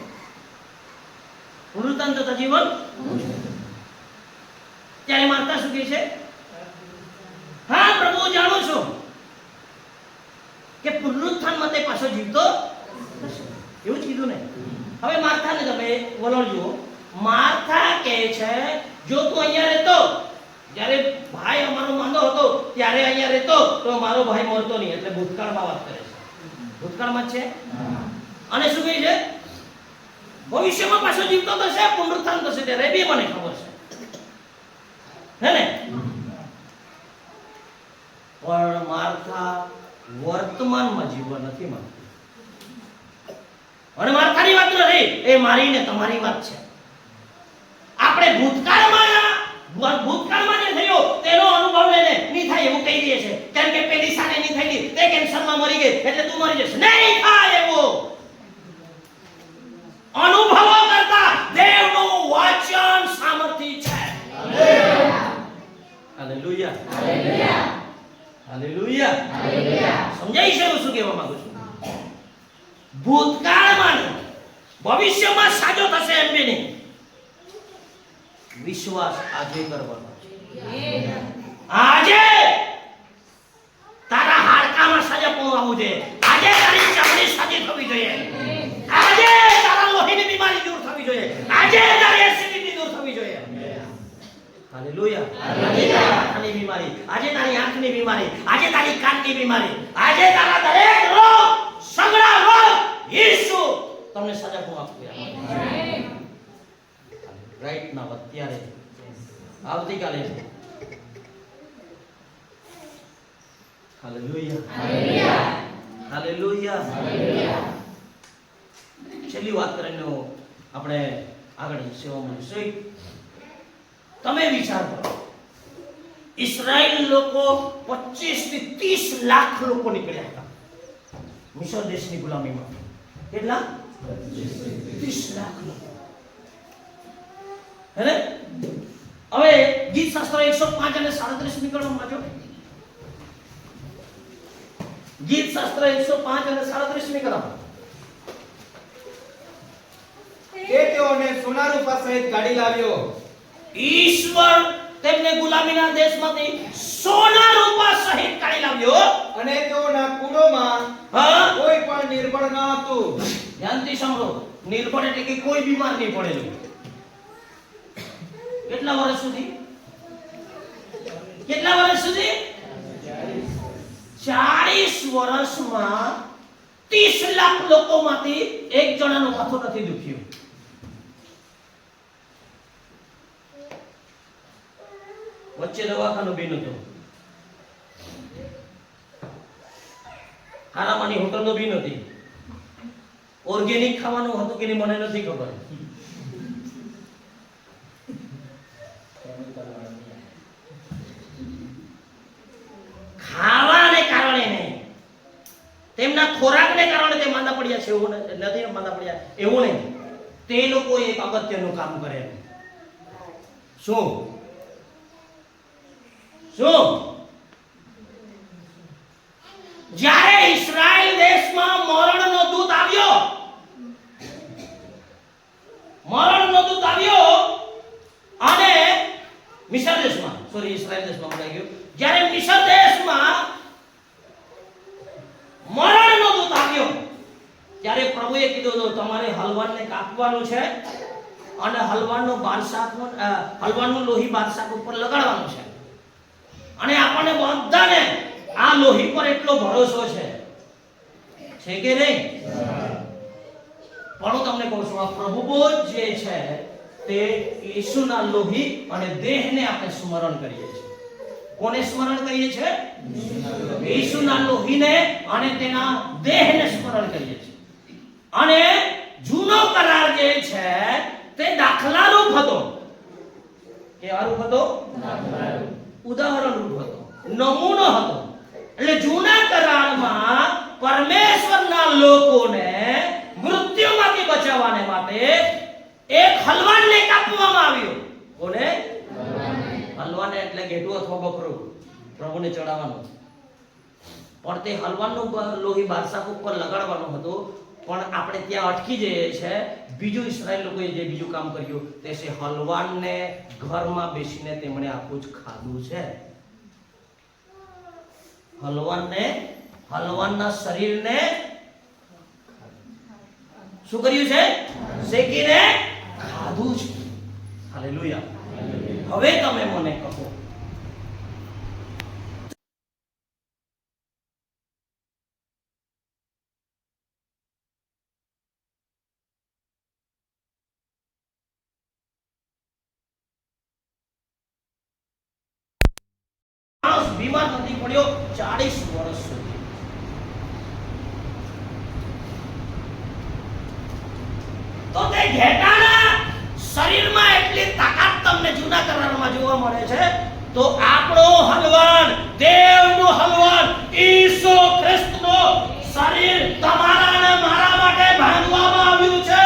પુનરુત્થાન તથા જીવન હું છું. ત્યારે માતા શું કહે છે? હા પ્રભુ જાણું છું કે પુનરુત્થાનમાં તે પાછો જીવતો એવું જ કીધું ને. હવે માર્થાને તમે વલણ જુઓ. માર્થા કહે છે જો તું અહીંયા રહેતો, જ્યારે ભાઈ અમારો માંદો હતો ત્યારે અહીંયા રહેતો તો મારો ભાઈ મરતો નહીં. એટલે ભૂતકાળમાં વાત કરે છે. ભૂતકાળમાં છે. અને શું કહે છે? ભવિષ્યમાં પાછો જીવતો થશે, પુનરુત્થાન થશે. ત્યારે બી મને ખબર છે, હે ને? પણ માર્થા વર્તમાનમાં જીવવા નથી માંગતી. અને માર્થાની વાત નથી, એ મારી ને તમારી વાત છે. આપણે ભૂતકાળમાં જે થયો તેનો અનુભવ લઈને નહીં થાય એવું કહી દઈએ છે. કેમ કે પેલી સાને નહીં થઈ તે કેન્સરમાં મરી ગઈ એટલે તું મરી જશે. નહીં થાય એવો. અનુભવો કરતા દેવનું વચન સામર્થ્ય છે. હાલેલુયા. હાલેલુયા. હાલેલુયા. હાલેલુયા. સમજાય છે હું શું કહેવા માંગુ છું? ભૂતકાળમાં ભવિષ્યમાં સાજો થશે એમ બી નહીં. વિશ્વાસ આજે કરવાનો છે. આજે તારા હાડકામાં સાજાપણું આવવું જોઈએ. આજે તારી ચામડી સાજી થવી જોઈએ. આજે તારા લોહીની બીમારી દૂર થવી જોઈએ. આજે તારી એસિડિટી દૂર થવી જોઈએ. હાલેલુયા. હાલેલુયા. આંખની બીમારી, આજે તારી આંખની બીમારી, આજે તારી કાનની બીમારી, આજે તારા દરેક રોગ, સગળા રોગ ઈસુ તમને સાજાપણું આપશે. રાઈટ નાવ, અત્યારે, આવતીકાલે. હાલેલુયા. હાલેલુયા. હાલેલુયા. હાલેલુયા. છેલ્લી વાત કરીને આપણે આગળ સેવામાં જઈશું. તમે વિચાર કરો, ઇઝરાયલ લોકો 25 થી 30 લાખ લોકો નીકળ્યા હતા મિસર દેશની ગુલામીમાં. કેટલા? 30 લાખ લોકો. હવે ગીત શાસ્ત્ર 105 અને 37 નીકળવા માંગો. ગીત શાસ્ત્ર 105 અને 37 નીકળવા. તે તેઓને સોના રૂપા સહિત કાઢી લાવ્યો. ઈશ્વર તેમને ગુલામીના દેશમાંથી સોના રૂપા સહિત કાઢી લાવ્યો. અને તેઓના કુળોમાં કોઈ પણ નિર્બળ ન હતું. ધ્યાનથી સાંભળો. નિર્બળ એટલે કે કોઈ બીમાર નહીં પડેલું. કેટલા વર્ષ સુધી? કેટલા વર્ષ સુધી? 40 વર્ષમાં 30 લાખ લોકોમાંથી એક જણાનું માથું નથી દુખ્યું. વચ્ચે દવાખાનું બી નતું. હારામાની હોટલનો બી નથી. ઓર્ગેનિક ખાવાનું હતું કે નહીં મને નથી ખબર. એમના ખોરાકને કારણે તે માંદા પડ્યા છે એવું નથી, માંદા પડ્યા એવું નહીં. તે લોકો એક અગત્યનું કામ કરે. શું? જ્યારે ઇસ્રાયલ દેશમાં મરણનો દૂત આવ્યો અને મિસર દેશમાં, ઇસ્રાયલ દેશમાં ભૂલાઈ ગયું, જ્યારે મિસર દેશમાં મરણનો દૂત આવ્યો ત્યારે પ્રભુએ કીધું તમારે હલવાનને કાપવાનું છે અને હલવાનું લોહી બાદશાહ ઉપર લગાડવાનું છે. અને આપણને બધાને આ લોહી પર એટલો ભરોસો છે કે નહીં? પણ હું તમને કહું છું, આ પ્રભુબોધ જે છે તે ઈસુના લોહી અને દેહને આપણે સ્મરણ કરીએ છીએ. કોને સ્મરણ કરીએ છીએ? ઈસુના લોહીને અને તેના દેહને સ્મરણ કરીએ છીએ. અને જૂનો કરાર જે છે તે દાખલારૂપ હતો. કેવા રૂપ હતો? ઉદાહરણ રૂપ હતો, નમૂનો હતો. એટલે જૂના કરારમાં પરમેશ્વરના લોકોને મૃત્યુમાંથી બચાવવાને માટે એક હલવાનને કાપવામાં આવ્યો. કોને? હલવાને એટલે ઘેટું અથવા બકરું પ્રભુને ચડાવવાનું. પણ તે હલવાનનું લોહી બાદશાહ ઉપર લગાડવાનું હતું. પણ આપણે ત્યાં અટકી જઈએ છે. બીજું ઇસ્રાયેલ લોકોએ જે બીજું કામ કર્યું તે છે હલવાનને ઘરમાં બેસીને તેમણે આખું જ ખાધું છે. હલવાનના શરીરને શું કર્યું છે? શેકીને ખાધું છે. હાલેલુયા. હવે તમે મને કહો, બીમાર નથી પડ્યો 40 વર્ષ સુધી. તો તે ઘેટાના શરીરમાં એટલી તાકાત તમને જૂના કરારમાં જોવા મળે છે. તો આપણો હલવાન, દેવનું હલવાન ઈસુ ખ્રિસ્તનો શરીર તમારા અને મારા માટે બાંધવામાં આવ્યું છે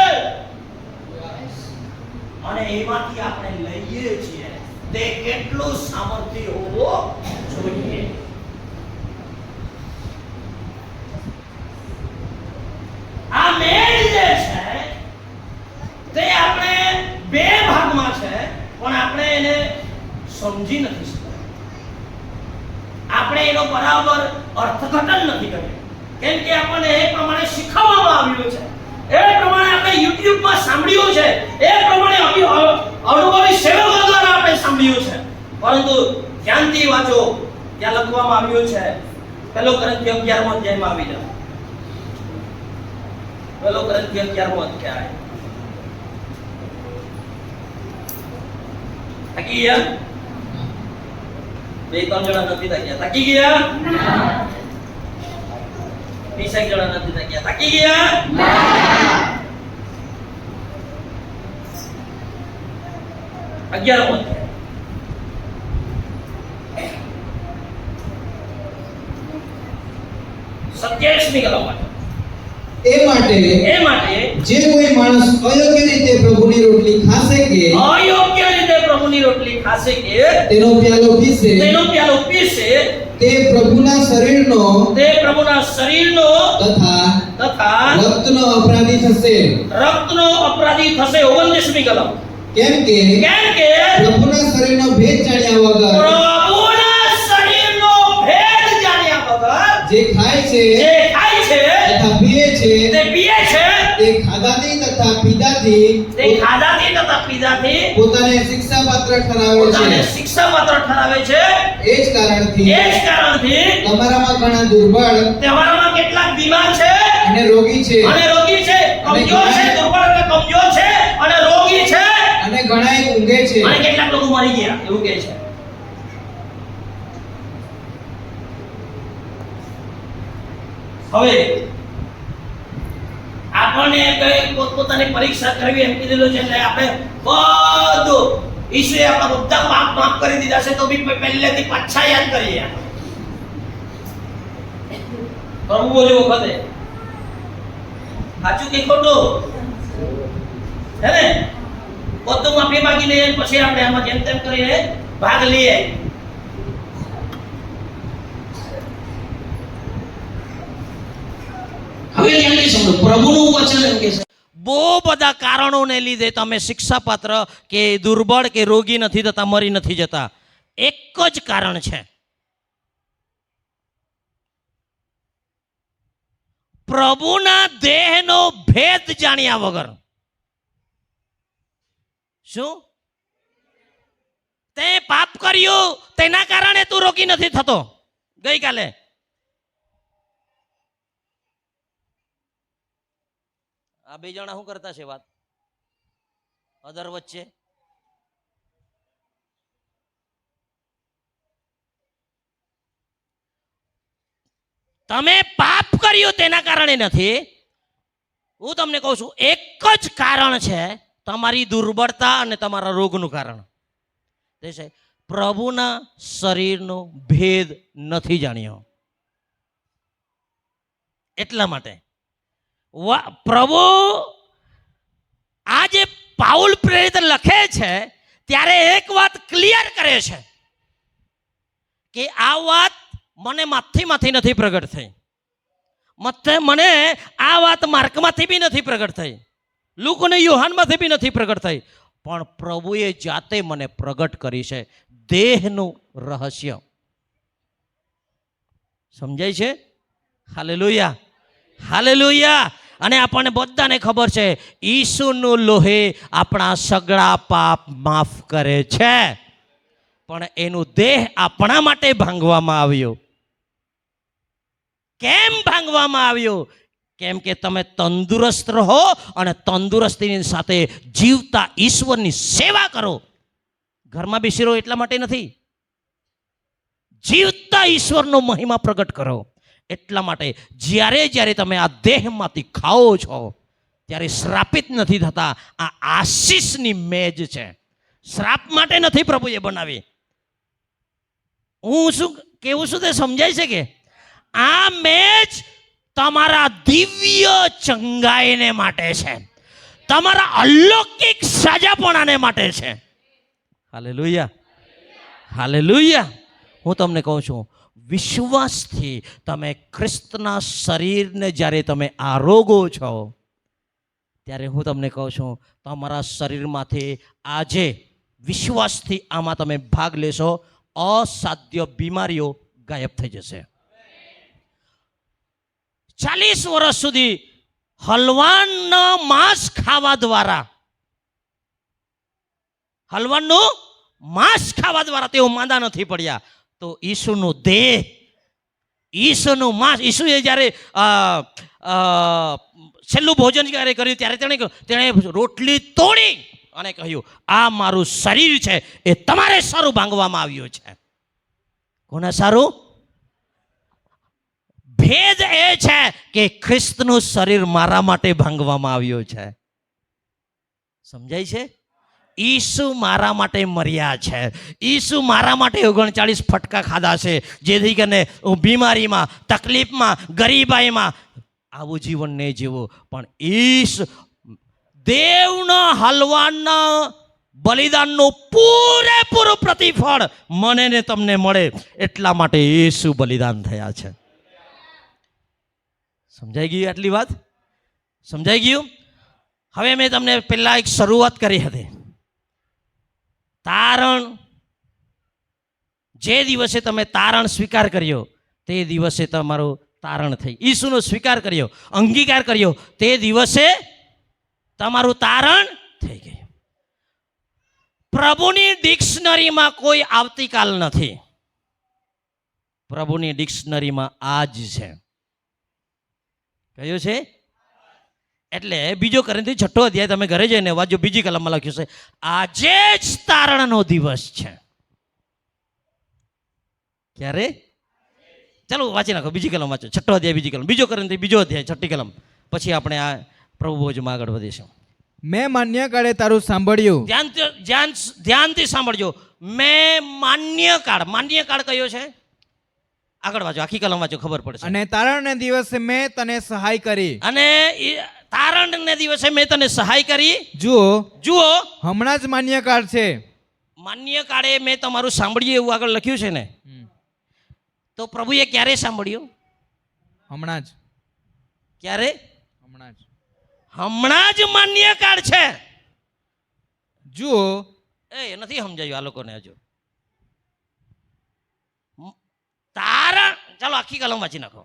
અને એમાંથી આપણે લઈએ છીએ. તે કેટલું સામર્થ્ય હોવો જોઈએ. આ મેળ જે છે તે આપણે બે ભાગમાં છે, પણ આપણે એને સમજી નથી શકતા. આપણે એનો બરાબર અર્થઘટન નથી કર્યું, કેમ કે આપણને એ પ્રમાણે શીખવવામાં આવ્યું છે, એ પ્રમાણે આપણે યુટ્યુબમાં સાંભળ્યું છે, એ પ્રમાણે અનુભવી સેવકો દ્વારા આપણે સાંભળ્યું છે. પરંતુ ધ્યાનથી વાંચો, ત્યાં લખવામાં આવ્યું છે 1 કોરિન્થીય 11મો અધ્યાયમાં આવી જાઓ. 1 કોરિન્થીય 11મો અધ્યાય. થાકી ગયા? 2-3 જણા નથી થાક્યા? થાકી ગયા? ના. 20 જણા નથી થાક્યા? થાકી ગયા? ના. 11મો અધ્યાય. એ માટે જે કોઈ માણસ અયોગ્ય રીતે પ્રભુની રોટલી ખાશે કે તેનો પ્યાલો પીશે તે પ્રભુના શરીરનો તથા રક્તનો અપરાધી થશે. 29મી કલમ. કેમ કે પ્રભુના શરીરનો ભેદ જાણ્યા વગર જે ખાય છે તથા પીએ છે તે ખાધાથી તથા પીધાથી પોતાને શિક્ષાપાત્ર ઠરાવે છે. એ જ કારણથી તમારામાં ઘણા દુર્બળ, કેટલાક બીમાર છે અને રોગી છે, કમજોર છે, દુર્બળ અને કમજોર છે અને રોગી છે, અને ઘણાય ઊંઘે છે, અને કેટલાક લોકો મરી ગયા એવું કહે છે. હવે આપણને પોતાની પરીક્ષા કરવી એમ કીધેલું છે, એટલે આપણે બધું ઈશ્વરે આપણા બધા પાપ માફ કરી દીધા છે, તો બી પહેલેથી પાછા યાદ કરીએ. પ્રભુ જેવો ખદે સાચું કે ખોટું હે ને બધું માફી માંગી લઈએ પછી આપણે આમાં જેમ તેમ કરીને ભાગ લઈએ. હવે ધ્યાનથી સાંભળો, પ્રભુનું વચન એમ કે છે, બહુ બધા કારણોને લીધે તમે શિક્ષાપાત્ર કે દુર્બળ કે રોગી નથી થતા, મરી નથી જતા. એક જ કારણ છે, પ્રભુના દેહનો ભેદ જાણ્યા વગર. શું તે પાપ કર્યું તેના કારણે તું રોગી નથી થતો? ગઈકાલે આ બે જણા શું કરતા છે વાત અદર વચ્ચે? તમે પાપ કર્યું તેના કારણે નથી. હું તમને કહું છું, એક જ કારણ છે, તમારી દુર્બળતા અને તમારા રોગનું કારણ. તે છે પ્રભુના શરીરનો ભેદ નથી જાણ્યો. એટલા માટે પ્રભુ આ જે પાઉલ પ્રેરિત લખે છે ત્યારે એક વાત ક્લિયર કરે છે કે આ વાત મને માંથી નથી પ્રગટ થઈ, મને આ વાત માર્કમાંથી બી નથી પ્રગટ થઈ, લુક અને યોહાનમાંથી બી નથી પ્રગટ થઈ, પણ પ્રભુએ જાતે મને પ્રગટ કરી છે દેહનું રહસ્ય. સમજાય છે? Hallelujah, hallelujah. અને આપણને બધાને ખબર છે ઈસુનું લોહે આપણા સગળા પાપ માફ કરે છે, પણ એનું દેહ આપણા માટે ભાંગવામાં આવ્યો. કેમ ભાંગવામાં આવ્યો? કેમ કે તમે તંદુરસ્ત રહો અને તંદુરસ્તીની સાથે જીવતા ઈશ્વરની સેવા કરો. ઘરમાં બેસી રહો એટલા માટે નથી, જીવતા ઈશ્વરનો મહિમા પ્રગટ કરો એટલા માટે. જ્યારે જ્યારે તમે આ દેહમાંથી ખાઓ છો ત્યારે શ્રાપિત નથી થતા. આ આશીષની મેજ છે, શ્રાપ માટે નથી પ્રભુએ બનાવી. હું શું કેવું છું તે સમજાય છે કે આ મેજ તમારા દિવ્ય ચંગાઈને માટે છે, તમારા અલૌકિક સાજાપણાને માટે છે. Hallelujah, hallelujah. હું તમને કહું છું, વિશ્વાસથી તમે ખ્રિસ્તના શરીરને જ્યારે તમે આરોગો છો ત્યારે હું તમને કહું છું તમારા શરીરમાંથી આજે વિશ્વાસથી આમાં તમે ભાગ લેશો, અસાધ્ય બીમારીઓ ગાયબ થઈ જશે. 40 વર્ષ સુધી હલવાનના માંસ ખાવા દ્વારા, હલવાનનું માંસ ખાવા દ્વારા તેઓ માંદા નથી પડ્યા. તો ઈસુનું દેહ, ઈસુનું માંસ, ઈસુએ જ્યારે છેલ્લું ભોજન જ્યારે કર્યું ત્યારે તેણે રોટલી તોડી અને કહ્યું, આ મારું શરીર છે, એ તમારે સારું ભાંગવામાં આવ્યું છે. કોને સારું? ભેદ એ છે કે ખ્રિસ્તનું શરીર મારા માટે ભાંગવામાં આવ્યું છે. સમજાય છે? ઈસુ મારા માટે મર્યા છે, ઈસુ મારા માટે 39 ફટકા ખાધા છે, જેથી કરીને હું બીમારીમાં, તકલીફમાં, ગરીબાઈમાં આવું જીવન નહીં જીવું. પણ ઈસુ દેવના હલવાના બલિદાનનું પૂરેપૂરું પ્રતિફળ મને ને તમને મળે એટલા માટે ઈસુ બલિદાન થયા છે. સમજાઈ ગયું? આટલી વાત સમજાઈ ગયું? હવે મેં તમને પહેલા એક શરૂઆત કરી હતી. તારણ, જે દિવસે તમે તારણ સ્વીકાર કર્યો તે દિવસે તમારું તારણ થઈ. ઈસુનો સ્વીકાર કર્યો, અંગીકાર કર્યો તે દિવસે તમારું તારણ થઈ ગયું. પ્રભુની ડિક્શનરીમાં કોઈ આવતીકાલ નથી, પ્રભુની ડિક્શનરીમાં આજ છે. કયું છે? એટલે 2 કોરિન્થી 6 અધ્યાય તમે ઘરે જઈને વાંચો, બીજી કલમમાં લખ્યું છે આજે જ તારણનો દિવસ છે. ક્યારે? ચાલો વાંચી નાખો, બીજી કલમ વાંચો, 6 અધ્યાય બીજી કલમ, 2 કોરિન્થી 2 અધ્યાય 6 કલમ, પછી આપણે આ પ્રભુ ભોજમાં આગળ વધીશું. મેં માન્ય કાળે તારું સાંભળ્યું. ધ્યાનથી સાંભળજો. મેં માન્ય કાળ, માન્ય કાળ કયો છે? આગળ વાંચો, આખી કલમ વાંચો, ખબર પડશે. અને તારણને દિવસે મેં તને સહાય કરી. અને તારણને દિવસે મેં તને સહાય કરી. જુઓ, જુઓ, હમણાં જ માન્ય કાળ છે. માન્ય કાળે મેં તમારું સાંભળ્યું એવું આગળ લખ્યું છે ને. તો પ્રભુએ ક્યારે સાંભળ્યું? હમણાં જ. ક્યારે? હમણાં જ. હમણાં જ માન્ય કાળ છે. જુઓ, એ નથી સમજાયું આ લોકોને હજુ. તારણ, ચાલો આખી કલમ વાંચી નાખો.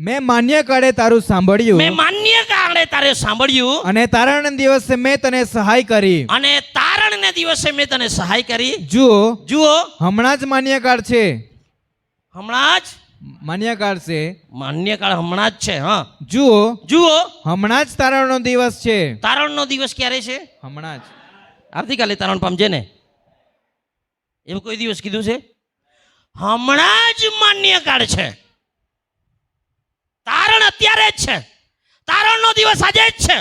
મેં માન્ય કાળે તારું સાંભળ્યું. મેં માન્ય કાળે તારે સાંભળ્યું. અને તારણને દિવસે મેં તને સહાય કરી. અને તારણને દિવસે મેં તને સહાય કરી. જુઓ, જુઓ, હમણાં જ માન્ય કાળ છે. હમણાં જ માન્ય કાળ છે. માન્ય કાળ હમણાં જ છે. હા, જુઓ, જુઓ, હમણાં જ તારણનો દિવસ છે. તારણનો દિવસ ક્યારે છે? હમણાં જ. આવતીકાલે તારણ પામજે ને, એવું કોઈ દિવસ કીધું છે? હમણાં જ માન્ય કાળ છે. તારણ અત્યારે જ છે. તારણનો દિવસ આજે જ છે.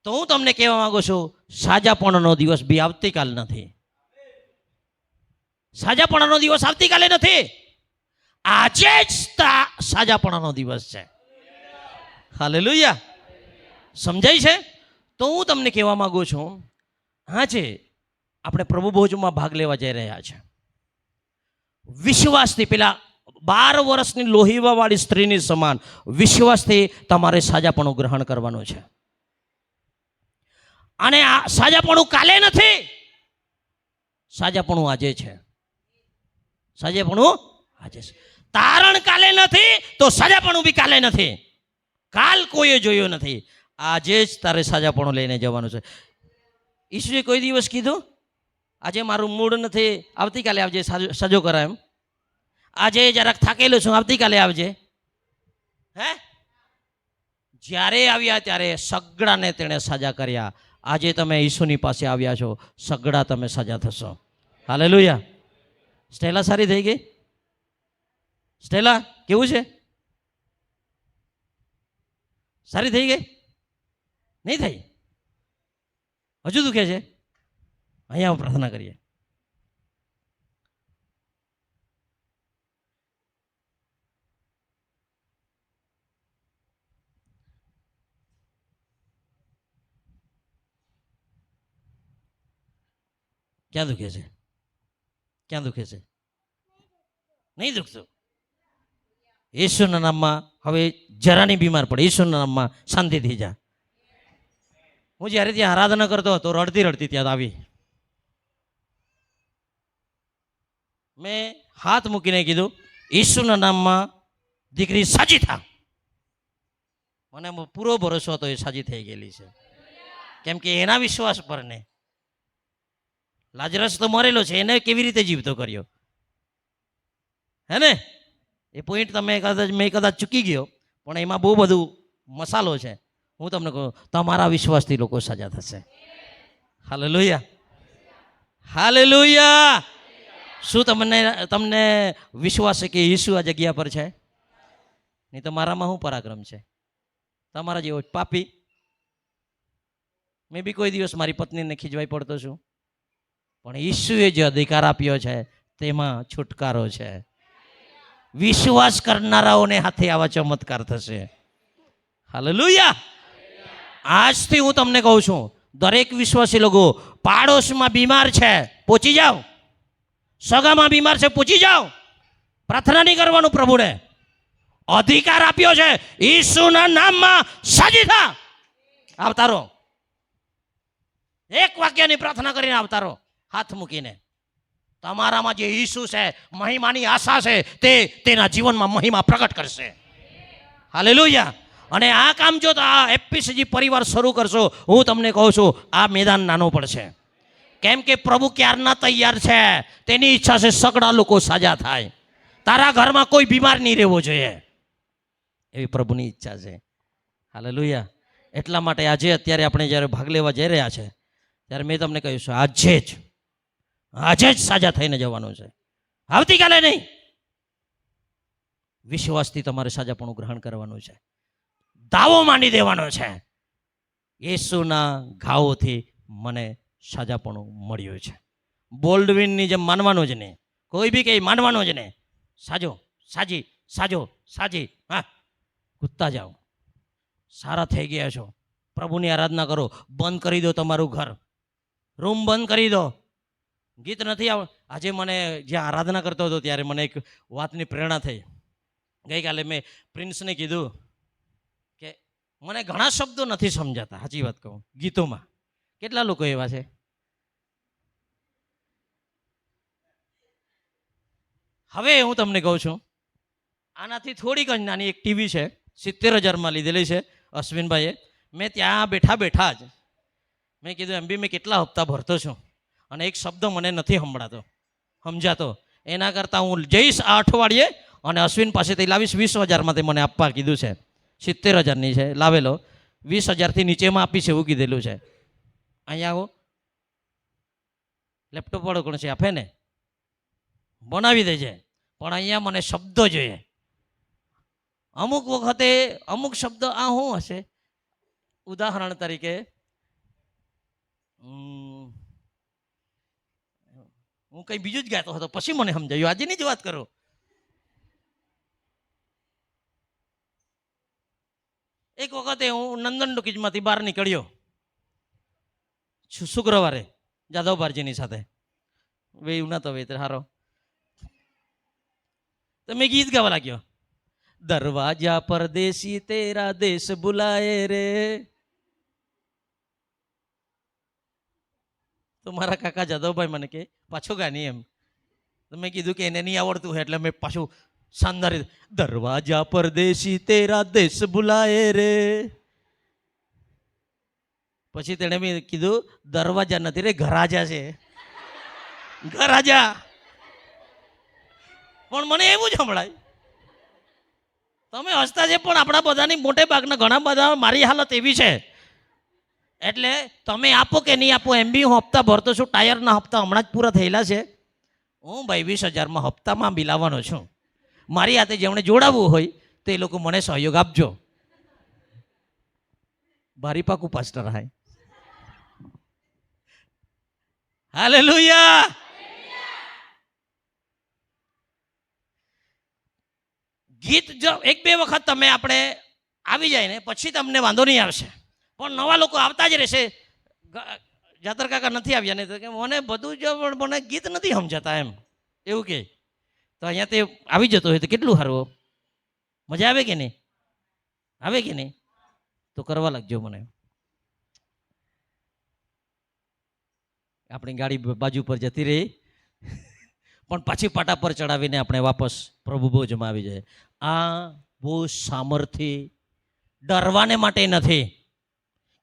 તો હું તમને કહેવા માંગુ છું, સાજાપણનો દિવસ બી આવતીકાલ નથી. સાજાપણાનો દિવસ આવતીકાલે નથી, આજે જ સાજાપણાનો દિવસ છે. હાલેલુયા. સમજાય છે? તો હું તમને કહેવા માંગુ છું, આજે આપણે પ્રભુ ભોજમાં ભાગ લેવા જઈ રહ્યા છે. વિશ્વાસથી, પેલા 12 વર્ષની લોહીવાવાળી સ્ત્રીની સમાન વિશ્વાસથી તમારે સાજાપણું ગ્રહણ કરવાનું છે. અને આ સાજાપણું કાલે નથી, સાજાપણું આજે છે. સાજાપણું આજે છે. તારણ કાલે નથી તો સાજાપણું બી કાલે નથી. કાલ કોઈએ જોયું નથી, આજે જ તારે સાજાપણું લઈને જવાનું છે. ઈસુએ કોઈ દિવસ કીધું આજે મારું મૂડ નથી, આવતીકાલે આવજે સજો કરા એમ. આજે જરાક થાકેલો છું, આવતીકાલે આવજે. હે? જ્યારે આવ્યા ત્યારે સગડાને તેણે સાજા કર્યા. આજે તમે ઈસુની પાસે આવ્યા છો, સગડા તમે સાજા થશો. હાલેલુયા. સ્ટેલા સારી થઈ ગઈ? સ્ટેલા કેવું છે? સારી થઈ ગઈ? નહીં થઈ? હજુ દુખે છે? અહીંયા પ્રાર્થના કરીએ. ક્યાં દુખે છે? ક્યાં દુખે છે? નહીં દુખતું? ઈસુના નામમાં હવે જરાની બીમાર પડે, ઈસુના નામમાં શાંતિથી જા. હું જ્યારે ત્યાં આરાધના કરતો હતો, રડતી રડતી ત્યાં આવી. મેં હાથ મૂકીને કીધું, ઈસુના નામમાં દીકરી સાજી થા. મને પૂરો ભરોસો હતો એ સાજી થઈ ગયેલી છે, કેમ કે એના વિશ્વાસ પર ને. લાજરસ તો મરેલો છે, એને કેવી રીતે જીવતો કર્યો? હે ને? એ પોઈન્ટ મેં કદાચ ચૂકી ગયો, પણ એમાં બહુ બધું મસાલો છે. હું તમને કહું, તમારા વિશ્વાસથી લોકો સાજા થશે. હાલેલુયા. હાલેલુયા. શું તમને વિશ્વાસ છે કે ઈસુ આ જગ્યા પર છે? નહીં તો મારામાં શું પરાક્રમ છે? તમારા જેવો પાપી. મેં બી કોઈ દિવસ મારી પત્નીને ખીજવાઈ પડતો છું, પણ ઈસુએ જે અધિકાર આપ્યો છે તેમાં છુટકારો છે. વિશ્વાસ કરનારાઓને હાથે આવા ચમત્કાર થશે. હાલેલુયા. આજથી હું તમને કહું છું, દરેક વિશ્વાસી લોકો પાડોશમાં બીમાર છે, પહોંચી જાઓ. સગામાં બીમાર છે, પહોંચી જાઓ. પ્રાર્થના નહીં કરવાનું, પ્રભુને અધિકાર આપ્યો છે. ઈસુના નામમાં સાજી થા. આવતારો. એક વાક્યની પ્રાર્થના કરીને આવતારો, હાથ મૂકીને. તમારામાં જે ઈસુ છે, મહિમાની આશા છે, તે તેના જીવનમાં મહિમા પ્રગટ કરશે. હાલેલુયા. અને આ કામ જો આ એફપીસીજી પરિવાર શરૂ કરશો, હું તમને કહું છું, આ મેદાન નાનું પડશે. કેમ કે પ્રભુ ક્યારના તૈયાર છે. તેની ઈચ્છા છે સગડા લોકો સાજા થાય. તારા ઘરમાં કોઈ બીમાર નહીં રહેવો જોઈએ, એવી પ્રભુની ઈચ્છા છે. હાલેલુયા. એટલા માટે આજે અત્યારે આપણે જ્યારે ભાગ લેવા જઈ રહ્યા છે, ત્યારે મેં તમને કહ્યું છે, આજે જ સાજા થઈને જવાનું છે, આવતીકાલે નહીં. વિશ્વાસથી તમારે સાજાપણું ગ્રહણ કરવાનું છે. દાવો માંડી દેવાનો છે, યેસુના ઘાવોથી મને સાજાપણું મળ્યું છે. બોલ્ડવિનની જેમ માનવાનું જ નહીં, કોઈ બી કંઈ માનવાનું જ નહીં. સાજી. હા, કૂદતા જાઓ. સારા થઈ ગયા છો. પ્રભુની આરાધના કરો. બંધ કરી દો તમારું ઘર, રૂમ બંધ કરી દો. ગીત નથી આજે મને જ્યાં આરાધના કરતો હતો ત્યારે મને એક વાતની પ્રેરણા થઈ. ગઈકાલે મેં પ્રિન્સને કીધું કે મને ઘણા શબ્દો નથી સમજાતા. સાચી વાત કહું, ગીતોમાં કેટલા લોકો એવા છે? હવે હું તમને કહું છું, આનાથી થોડીક જ નાની એક ટીવી છે, 70,000માં લીધેલી છે અશ્વિનભાઈએ. મેં ત્યાં બેઠા બેઠા જ મેં કીધું એમ બી મેં કેટલા હપ્તા ભરતો છું અને એક શબ્દ મને નથી સમજાતો. એના કરતાં હું જઈશ આ અઠવાડિયે અને અશ્વિન પાસેથી લાવીશ. 20,000માંથી મને આપવા કીધું છે. 70,000ની છે લાવેલો, 20,000થી નીચેમાં આપીશ એવું કીધેલું છે. અહીંયા આવો, લેપટોપ વાળો કોણ છે આપે ને, બનાવી દેજે. પણ અહીંયા મને શબ્દો જોઈએ. અમુક વખતે અમુક શબ્દ આ શું હશે? ઉદાહરણ તરીકે હું કંઈ બીજું જ ગાતો હતો, પછી મને સમજાયું. આજની જ વાત કરું. એક વખતે હું નંદન ટોકીઝમાંથી બહાર નીકળ્યો શુક્રવારે જાદવબારજીની સાથે. વેયું ના તો વેતર હારો. તો મેં ગીત ગાવા લાગ્યો. દરવાજા પરદેશી તેરા દેશ બુલાએ રે. તો મારા કાકા જાદવભાઈ મને કે પાછો ગાની એમ. તો મેં કીધું કે એને નહીં આવડતું હોય એટલે મેં પાછું શાનદાર. દરવાજા પરદેશી તેરા દેશ બુલાએ રે. પછી તેણે મેં કીધું દરવાજા નથી રે, ઘરાજા છે, ઘરાજા. પણ મને એવું જ સંભળાય. તમે હસતા છે પણ આપણા બધાની મોટે ભાગના ઘણા બધા મારી હાલત એવી છે. એટલે તમે આપો કે નહીં આપો, એમ બી હું હપ્તા ભરતો છું. ટાયરના હપ્તા હમણાં જ પૂરા થયેલા છે. હું ભાઈ 20,000માં હપ્તામાં બિલાવાનો છું. મારી હાથે જેમણે જોડાવવું હોય તો એ લોકો મને સહયોગ આપજો. બારી પાકું પાસ્ટર હાય. હાલેલુયા. ગીત જો એક બે વખત તમે આપણે આવી જાય ને પછી તમને વાંધો નહીં આવશે. પણ નવા લોકો આવતા જ રહેશે. જાતર કાકા નથી આવ્યા ને તો કે મને બધું જ મને ગીત નથી સમજાતા એમ એવું કે. તો અહીંયા તે આવી જતો હોય તો કેટલું સારું. મજા આવે કે નહીં? આવે કે નહીં? તો કરવા લાગજો મને. આપણી ગાડી બાજુ પર જતી રહી પણ પાછી પાટા પર ચડાવીને આપણે વાપસ પ્રભુ ભોજમાં આવી જાય. આ બહુ સામર્થ્ય ડરવાને માટે નથી.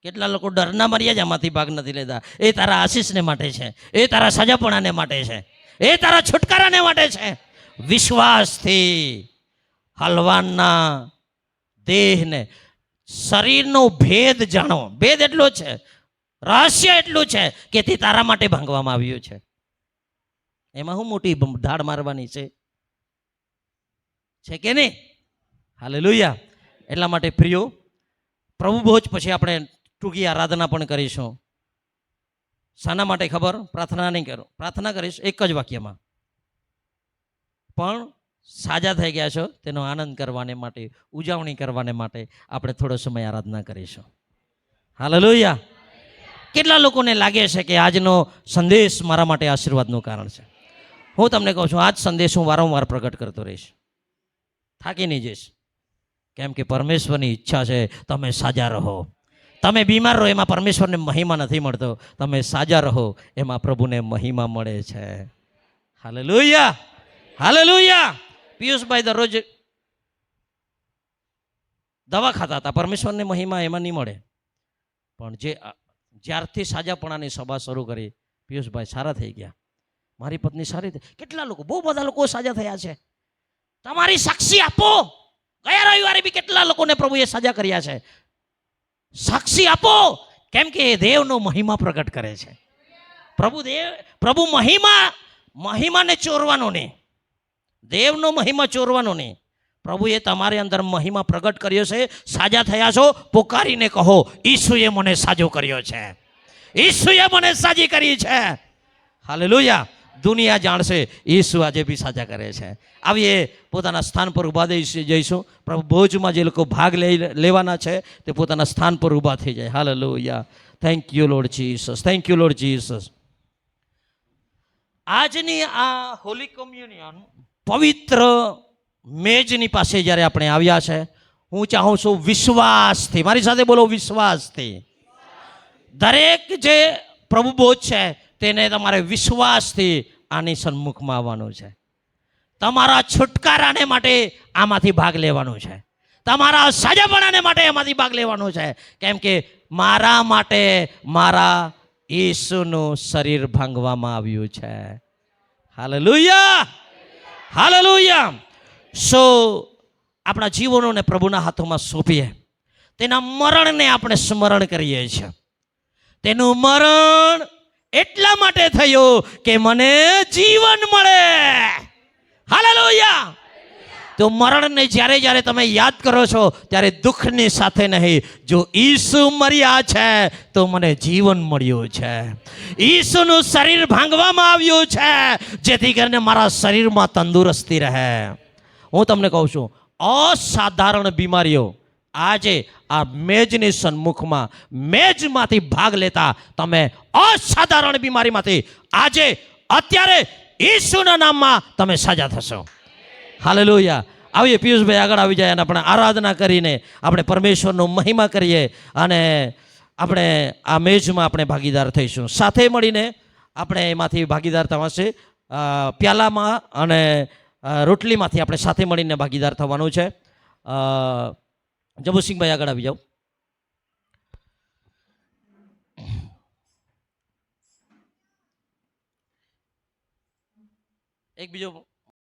કેટલા લોકો ડરના મર્યા જ આમાંથી ભાગ નથી લેતા. એ તારા આશીષને માટે છે, એ તારા સજાપણાને માટે છે, એ તારા છુટકારાને માટે છે. વિશ્વાસથી હલવાનના દેહને શરીરનો ભેદ જાણો. ભેદ એટલો છે, રહસ્ય એટલું છે કે તે તારા માટે ભાંગવામાં આવ્યું છે. એમાં હું મોટી ધાડ મારવાની છે કે નહીં? હાલેલુયા. એટલા માટે પ્રિયો, પ્રભુ ભોજ પછી આપણે ટૂંકી આરાધના પણ કરીશું. શાના માટે ખબર? પ્રાર્થના નહીં કરું, પ્રાર્થના કરીશ એક જ વાક્યમાં. પણ સાજા થઈ ગયા છો તેનો આનંદ કરવાને માટે, ઉજવણી કરવાને માટે આપણે થોડો સમય આરાધના કરીશું. હાલેલુયા. કેટલા લોકોને લાગે છે કે આજનો સંદેશ મારા માટે આશીર્વાદનું કારણ છે? હું તમને કહું છું, આજ સંદેશ હું વારંવાર પ્રગટ કરતો રહીશ, થાકી નહીં જઈશ. કેમ કે પરમેશ્વરની ઈચ્છા છે તમે સાજા રહો. તમે બીમાર રહો એમાં પરમેશ્વરને મહિમા નથી મળતો. તમે સાજા રહો એમાં પ્રભુને મહિમા મળે છે. Hallelujah, hallelujah. પિયુષભાઈ દરરોજ દવા ખાતા હતા. પરમેશ્વરને મહિમા એમાં નહીં મળે. પણ જ્યારથી સાજાપણાની સભા શરૂ કરી પિયુષભાઈ સારા થઈ ગયા. મારી પત્ની સારી થઈ. કેટલા લોકો, બહુ બધા લોકો સાજા થયા છે. તમારી સાક્ષી આપો. ગયા રવિવારે બી કેટલા લોકોને પ્રભુએ સાજા કર્યા છે. સાક્ષી આપો. કેમ કે એ દેવનો મહિમા પ્રગટ કરે છે. પ્રભુ મહિમાને ચોરવાનો નહીં, દેવનો મહિમા ચોરવાનો નહીં. પ્રભુએ તમારી અંદર મહિમા પ્રગટ કર્યો છે. સાજા થયા છો, પોકારીને કહો, ઈસુએ મને સાજો કર્યો છે, ઈસુએ મને સાજી કરી છે. હાલેલુયા. દુનિયા જાણશે ઈસુ આજે બી સાજા કરે છે. આવીએ પોતાના સ્થાન પર ઊભા જઈશું. પ્રભુ ભોજમાં જે લોકો ભાગ લેવાના છે તે પોતાના સ્થાન પર ઊભા થઈ જાય. Hallelujah. Thank you lord Jesus. Thank you lord Jesus. આજની આ હોલી કોમ્યુનિયન પવિત્ર મેજની પાસે જ્યારે આપણે આવ્યા છે, હું ચાહું છું વિશ્વાસથી, મારી સાથે બોલો વિશ્વાસથી. દરેક જે પ્રભુ બોધ છે તેને તમારે વિશ્વાસથી આની સન્મુખમાં આવવાનું છે. તમારા છુટકારાને માટે આમાંથી ભાગ લેવાનો છે. તમારા સાજાપણાને માટે એમાંથી ભાગ લેવાનો છે. કેમ કે મારા માટે મારા ઈસુનું શરીર ભાંગવામાં આવ્યું છે. Hallelujah, hallelujah. સો આપણા જીવનોને પ્રભુના હાથોમાં સોંપીએ. તેના મરણને આપણે સ્મરણ કરીએ છીએ. તેનું મરણ એટલા માટે થયું કે મને જીવન મળે. હાલેલુયા. તો મરણને જ્યારે જ્યારે તમે યાદ કરો છો ત્યારે દુઃખની સાથે નહીં, જો ઈસુ મર્યા છે તો મને જીવન મળ્યું છે. ઈસુનું શરીર ભાંગવામાં આવ્યું છે જેથી કરીને મારા શરીરમાં તંદુરસ્તી રહે. હું તમને કહું છું, અસાધારણ બીમારીઓ આજે આ મેજની સન્મુખમાં મેજમાંથી ભાગ લેતા તમે અસાધારણ બીમારીમાંથી આજે અત્યારે ઈસુના નામમાં તમે સાજા થશો. હાલેલુયા. આવીએ પિયુષભાઈ આગળ આવી જાય અને આપણે આરાધના કરીને આપણે પરમેશ્વરનો મહિમા કરીએ અને આપણે આ મેજમાં આપણે ભાગીદાર થઈશું. સાથે મળીને આપણે એમાંથી ભાગીદાર થવાશે. પ્યાલામાં અને રોટલીમાંથી આપણે સાથે મળીને ભાગીદાર થવાનું છે. જબુસિંહભાઈ આગળ આવી જાઓ. એક બીજો